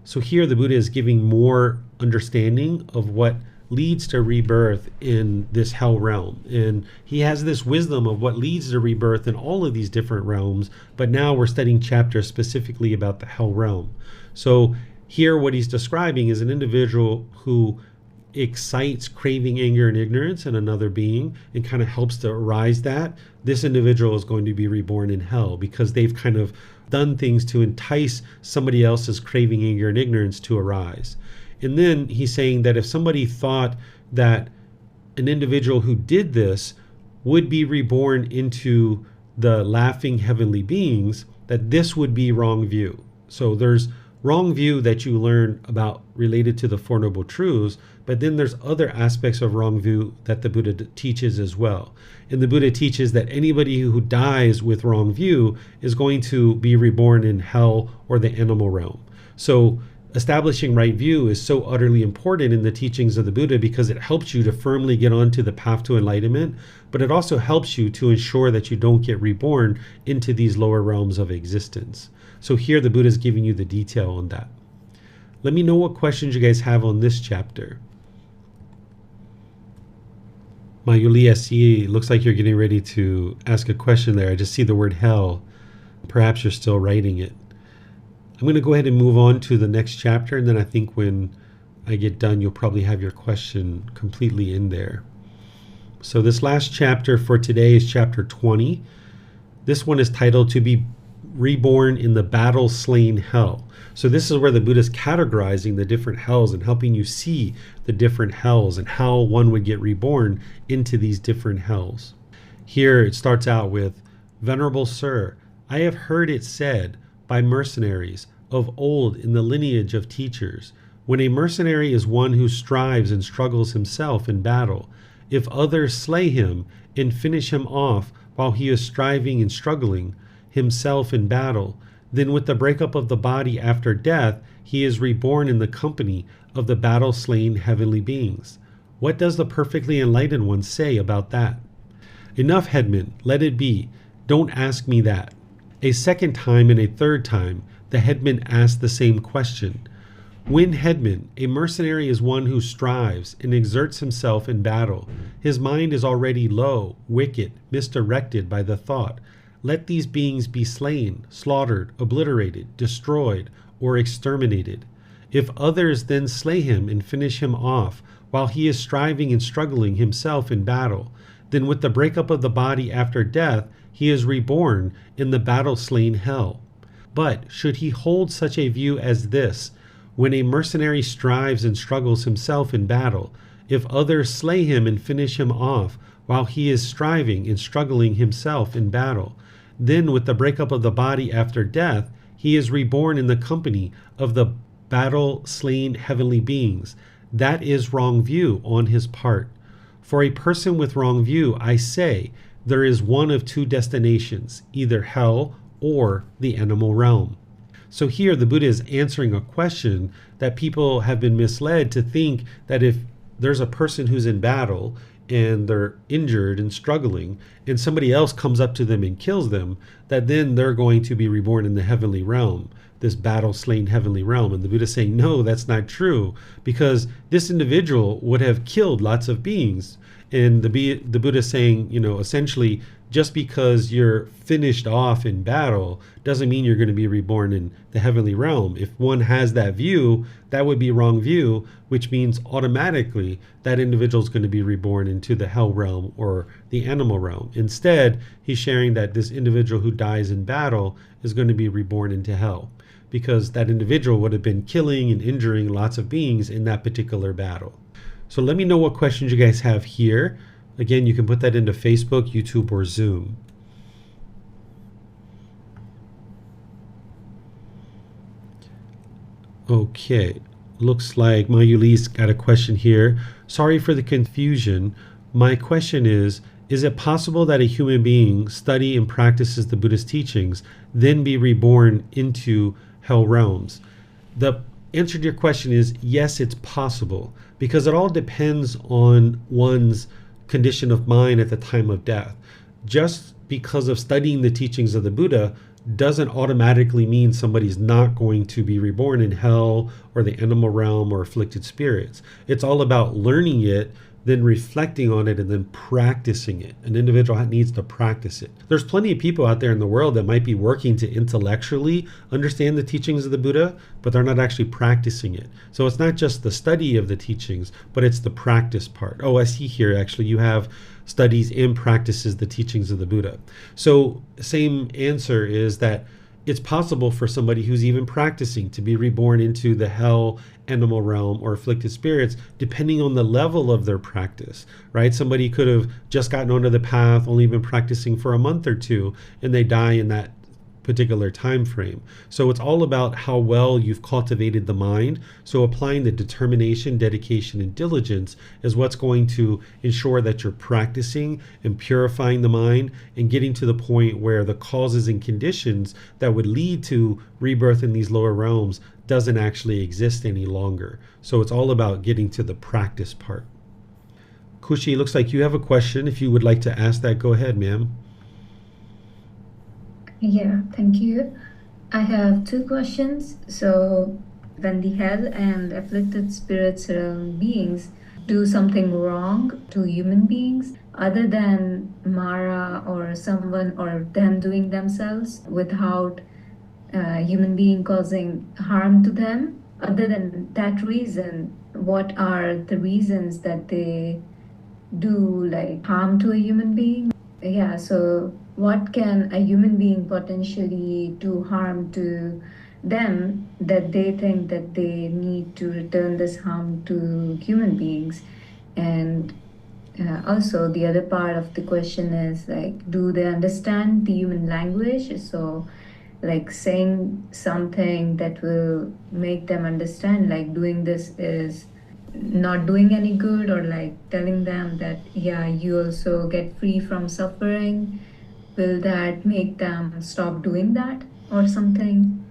So here the Buddha is giving more understanding of what leads to rebirth in this hell realm. And he has this wisdom of what leads to rebirth in all of these different realms, but now we're studying chapters specifically about the hell realm. So here what he's describing is an individual who excites craving, anger, and ignorance in another being and kind of helps to arise that. This individual is going to be reborn in hell because they've kind of done things to entice somebody else's craving, anger, and ignorance to arise. And then he's saying that if somebody thought that an individual who did this would be reborn into the laughing heavenly beings, that this would be wrong view. So there's wrong view that you learn about related to the Four Noble Truths, but then there's other aspects of wrong view that the Buddha teaches as well. And the Buddha teaches that anybody who dies with wrong view is going to be reborn in hell or the animal realm. So establishing right view is so utterly important in the teachings of the Buddha because it helps you to firmly get onto the path to enlightenment, but it also helps you to ensure that you don't get reborn into these lower realms of existence. So here the Buddha is giving you the detail on that. Let me know what questions you guys have on this chapter. Mayuli, I see, it looks like you're getting ready to ask a question there. I just see the word hell. Perhaps you're still writing it. I'm going to go ahead and move on to the next chapter, and then I think when I get done, you'll probably have your question completely in there. So this last chapter for today is chapter 20. This one is titled To Be Reborn in the Battle-Slain Hell. So this is where the Buddha is categorizing the different hells and helping you see the different hells and how one would get reborn into these different hells. Here it starts out with, Venerable Sir, I have heard it said by mercenaries of old in the lineage of teachers, when a mercenary is one who strives and struggles himself in battle, if others slay him and finish him off while he is striving and struggling himself in battle, then with the breakup of the body after death, he is reborn in the company of the battle-slain heavenly beings. What does the perfectly enlightened one say about that? Enough, headman, let it be. Don't ask me that. A second time and a third time, the headman asked the same question. When headman, a mercenary is one who strives and exerts himself in battle. His mind is already low, wicked, misdirected by the thought, let these beings be slain, slaughtered, obliterated, destroyed, or exterminated. If others then slay him and finish him off, while he is striving and struggling himself in battle, then with the breakup of the body after death, he is reborn in the battle-slain hell. But should he hold such a view as this, when a mercenary strives and struggles himself in battle, if others slay him and finish him off, while he is striving and struggling himself in battle, then with the breakup of the body after death, he is reborn in the company of the battle-slain heavenly beings. That is wrong view on his part. For a person with wrong view, I say, there is one of two destinations, either hell or the animal realm. So here the Buddha is answering a question that people have been misled to think that if there's a person who's in battle and they're injured and struggling, and somebody else comes up to them and kills them, that then they're going to be reborn in the heavenly realm, this battle-slain heavenly realm. And the Buddha is saying, no, that's not true, because this individual would have killed lots of beings. And the Buddha is saying, essentially, just because you're finished off in battle doesn't mean you're going to be reborn in the heavenly realm. If one has that view, that would be wrong view, which means automatically that individual is going to be reborn into the hell realm or the animal realm. Instead, he's sharing that this individual who dies in battle is going to be reborn into hell, because that individual would have been killing and injuring lots of beings in that particular battle. So let me know what questions you guys have here. Again, you can put that into Facebook, YouTube, or Zoom. Okay, looks like Mayuli's got a question here. Sorry for the confusion. My question is it possible that a human being study and practices the Buddhist teachings, then be reborn into hell realms? The answer to your question is yes, it's possible, because it all depends on one's condition of mind at the time of death. Just because of studying the teachings of the Buddha doesn't automatically mean somebody's not going to be reborn in hell or the animal realm or afflicted spirits. It's all about learning it, then reflecting on it, and then practicing it. An individual needs to practice it. There's plenty of people out there in the world that might be working to intellectually understand the teachings of the Buddha, but they're not actually practicing it. So it's not just the study of the teachings, but it's the practice part. Oh, I see here, actually, you have studies and practices the teachings of the Buddha. So same answer is that it's possible for somebody who's even practicing to be reborn into the hell, animal realm, or afflicted spirits, depending on the level of their practice, right? Somebody could have just gotten onto the path, only been practicing for a month or two, and they die in that particular time frame. So it's all about how well you've cultivated the mind. So applying the determination, dedication, and diligence is what's going to ensure that you're practicing and purifying the mind and getting to the point where the causes and conditions that would lead to rebirth in these lower realms doesn't actually exist any longer. So it's all about getting to the practice part. Kushi, looks like you have a question. If you would like to ask that, go ahead, ma'am. Yeah, thank you. I have two questions. So, when the hell and afflicted spirits beings do something wrong to human beings, other than Mara or someone or them doing themselves without a human being causing harm to them, other than that reason, what are the reasons that they do like harm to a human being? Yeah, so what can a human being potentially do harm to them that they think that they need to return this harm to human beings? And also the other part of the question is like, do they understand the human language? So like saying something that will make them understand like doing this is not doing any good, or like telling them that yeah, you also get free from suffering, will that make them stop doing that or something?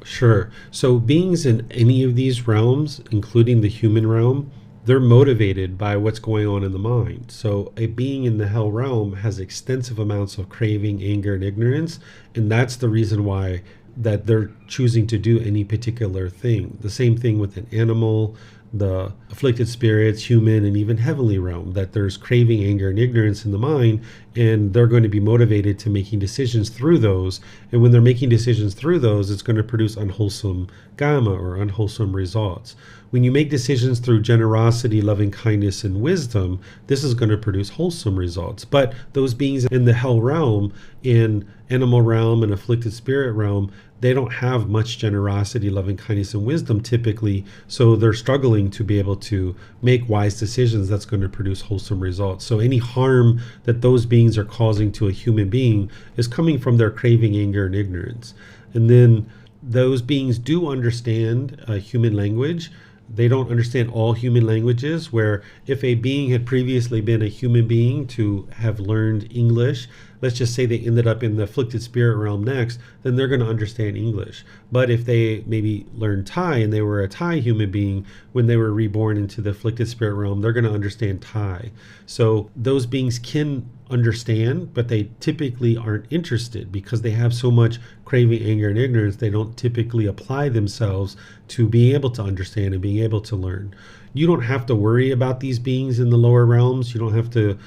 Sure. So beings in any of these realms, including the human realm, they're motivated by what's going on in the mind. So a being in the hell realm has extensive amounts of craving, anger, and ignorance, and that's the reason why that they're choosing to do any particular thing. The same thing with an animal, the afflicted spirits, human, and even heavenly realm, that there's craving, anger, and ignorance in the mind, and they're going to be motivated to making decisions through those. And when they're making decisions through those, it's going to produce unwholesome karma or unwholesome results. When you make decisions through generosity, loving kindness, and wisdom, this is going to produce wholesome results. But those beings in the hell realm, in animal realm, and afflicted spirit realm, they don't have much generosity, loving kindness, and wisdom typically, so they're struggling to be able to make wise decisions that's going to produce wholesome results. So any harm that those beings are causing to a human being is coming from their craving, anger, and ignorance. And then those beings do understand human language. They don't understand all human languages, where if a being had previously been a human being to have learned English, let's just say they ended up in the afflicted spirit realm next, then they're going to understand English. But if they maybe learned Thai and they were a Thai human being when they were reborn into the afflicted spirit realm, they're going to understand Thai. So those beings can understand, but they typically aren't interested because they have so much craving, anger, and ignorance. They don't typically apply themselves to being able to understand and being able to learn. You don't have to worry about these beings in the lower realms. You don't have to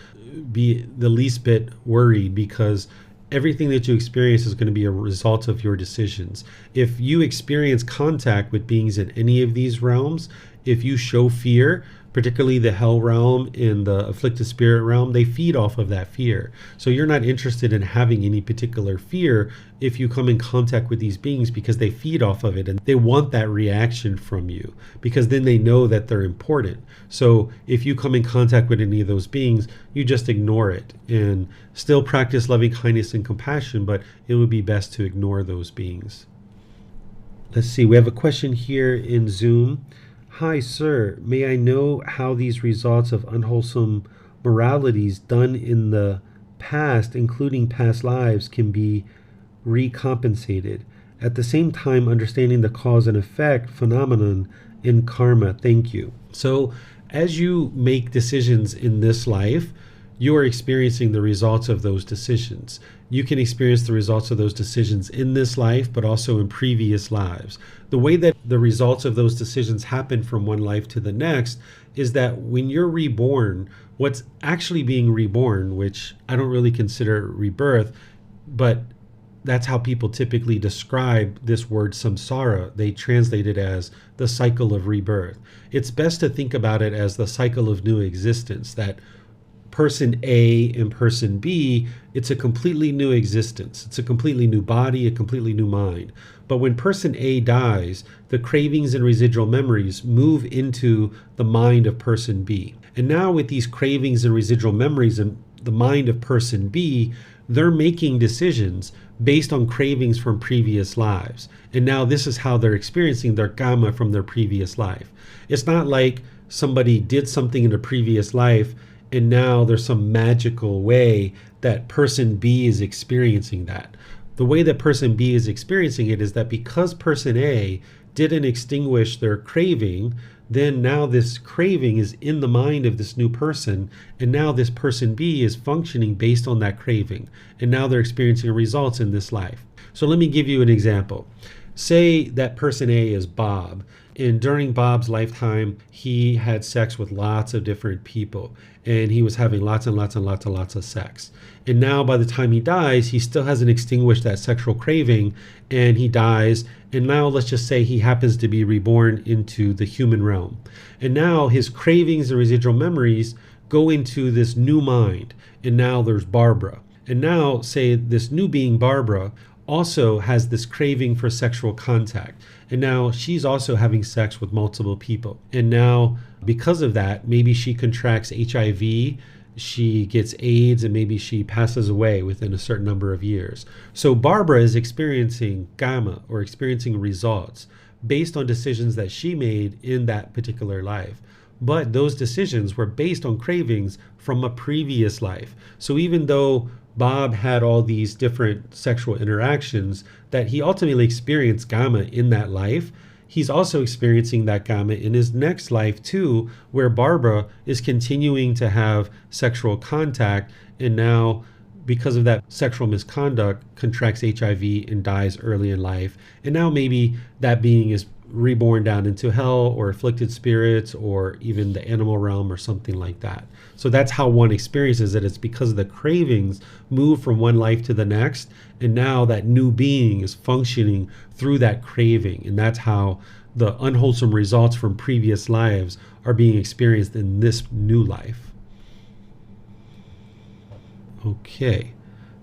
be the least bit worried, because everything that you experience is going to be a result of your decisions. If you experience contact with beings in any of these realms, if you show fear, particularly the hell realm and the afflicted spirit realm, they feed off of that fear. So you're not interested in having any particular fear if you come in contact with these beings, because they feed off of it and they want that reaction from you, because then they know that they're important. So if you come in contact with any of those beings, you just ignore it and still practice loving kindness and compassion, but it would be best to ignore those beings. Let's see, we have a question here in Zoom. Hi, sir. May I know how these results of unwholesome moralities done in the past, including past lives, can be recompensated? At the same time, understanding the cause and effect phenomenon in karma. Thank you. So, as you make decisions in this life, you are experiencing the results of those decisions. You can experience the results of those decisions in this life, but also in previous lives. The way that the results of those decisions happen from one life to the next is that when you're reborn, what's actually being reborn, which I don't really consider rebirth, but that's how people typically describe this word samsara. They translate it as the cycle of rebirth. It's best to think about it as the cycle of new existence, that person A and person B, it's a completely new existence. It's a completely new body, a completely new mind. But when person A dies, the cravings and residual memories move into the mind of person B. And now with these cravings and residual memories in the mind of person B, they're making decisions based on cravings from previous lives. And now this is how they're experiencing their karma from their previous life. It's not like somebody did something in a previous life and now there's some magical way that person B is experiencing that. The way that person B is experiencing it is that because person A didn't extinguish their craving, then now this craving is in the mind of this new person, and now this person B is functioning based on that craving, and now they're experiencing results in this life. So let me give you an example. Say that person A is Bob, and during Bob's lifetime, he had sex with lots of different people, and he was having lots of sex. And now by the time he dies, he still hasn't extinguished that sexual craving, and he dies. And now let's just say he happens to be reborn into the human realm. And now his cravings and residual memories go into this new mind. And now there's Barbara. And now say this new being, Barbara, also has this craving for sexual contact. And now she's also having sex with multiple people. And now because of that, maybe she contracts HIV, she gets AIDS, and maybe she passes away within a certain number of years. So Barbara is experiencing karma, or experiencing results based on decisions that she made in that particular life. But those decisions were based on cravings from a previous life. So even though Bob had all these different sexual interactions that he ultimately experienced karma in that life, he's also experiencing that karma in his next life too, where Barbara is continuing to have sexual contact, and now because of that sexual misconduct contracts HIV and dies early in life. And now maybe that being is reborn down into hell or afflicted spirits or even the animal realm or something like that. So that's how one experiences it. It's because the cravings move from one life to the next, and now that new being is functioning through that craving, and that's how the unwholesome results from previous lives are being experienced in this new life. Okay,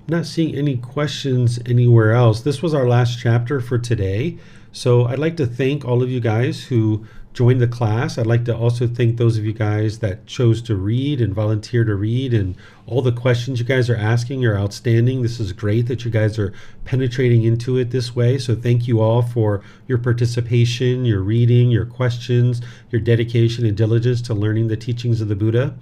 I'm not seeing any questions anywhere else. This was our last chapter for today. So I'd like to thank all of you guys who joined the class. I'd like to also thank those of you guys that chose to read and volunteer to read, and all the questions you guys are asking are outstanding. This is great that you guys are penetrating into it this way. So thank you all for your participation, your reading, your questions, your dedication and diligence to learning the teachings of the Buddha.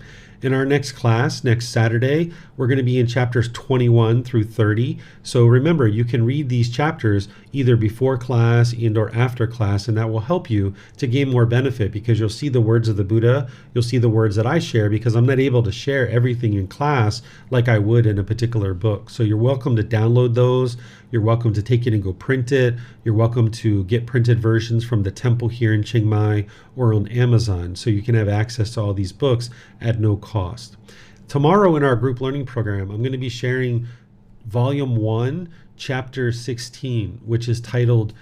In our next class, next Saturday, we're going to be in chapters 21 through 30. So remember, you can read these chapters either before class and or after class, and that will help you to gain more benefit because you'll see the words of the Buddha, you'll see the words that I share because I'm not able to share everything in class like I would in a particular book. So you're welcome to download those. You're welcome to take it and go print it. You're welcome to get printed versions from the temple here in Chiang Mai or on Amazon so you can have access to all these books at no cost. Tomorrow in our group learning program, I'm going to be sharing Volume 1, Chapter 16, which is titled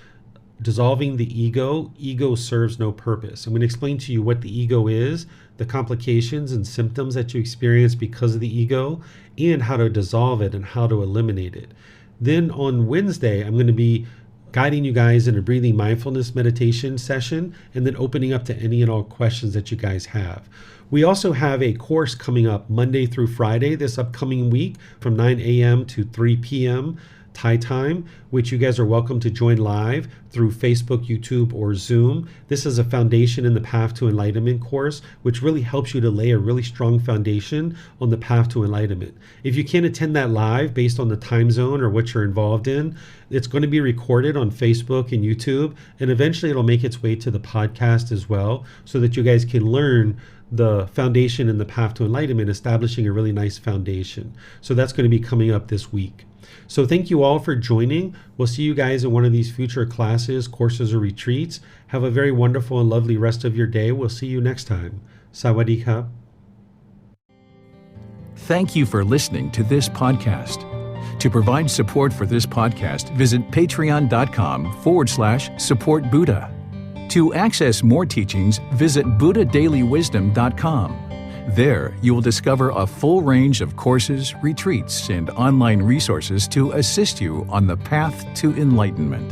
Dissolving the Ego, Ego Serves No Purpose. I'm going to explain to you what the ego is, the complications and symptoms that you experience because of the ego, and how to dissolve it and how to eliminate it. Then on Wednesday, I'm going to be guiding you guys in a breathing mindfulness meditation session and then opening up to any and all questions that you guys have. We also have a course coming up Monday through Friday this upcoming week from 9 a.m. to 3 p.m. Thai time, which you guys are welcome to join live through Facebook, YouTube, or Zoom. This is a Foundation in the Path to Enlightenment course, which really helps you to lay a really strong foundation on the path to enlightenment. If you can't attend that live based on the time zone or what you're involved in, it's going to be recorded on Facebook and YouTube, and eventually it'll make its way to the podcast as well, so that you guys can learn the foundation in the path to enlightenment, establishing a really nice foundation. So that's going to be coming up this week. So thank you all for joining. We'll see you guys in one of these future classes, courses, or retreats. Have a very wonderful and lovely rest of your day. We'll see you next time. Sawadee ka. Thank you for listening to this podcast. To provide support for this podcast, visit patreon.com/support Buddha. To access more teachings, visit buddhadailywisdom.com. There, you will discover a full range of courses, retreats, and online resources to assist you on the path to enlightenment.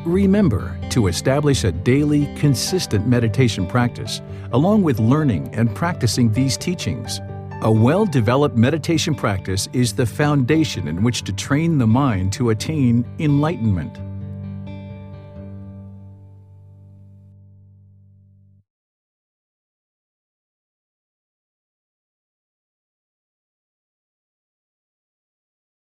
Remember to establish a daily, consistent meditation practice, along with learning and practicing these teachings. A well-developed meditation practice is the foundation in which to train the mind to attain enlightenment.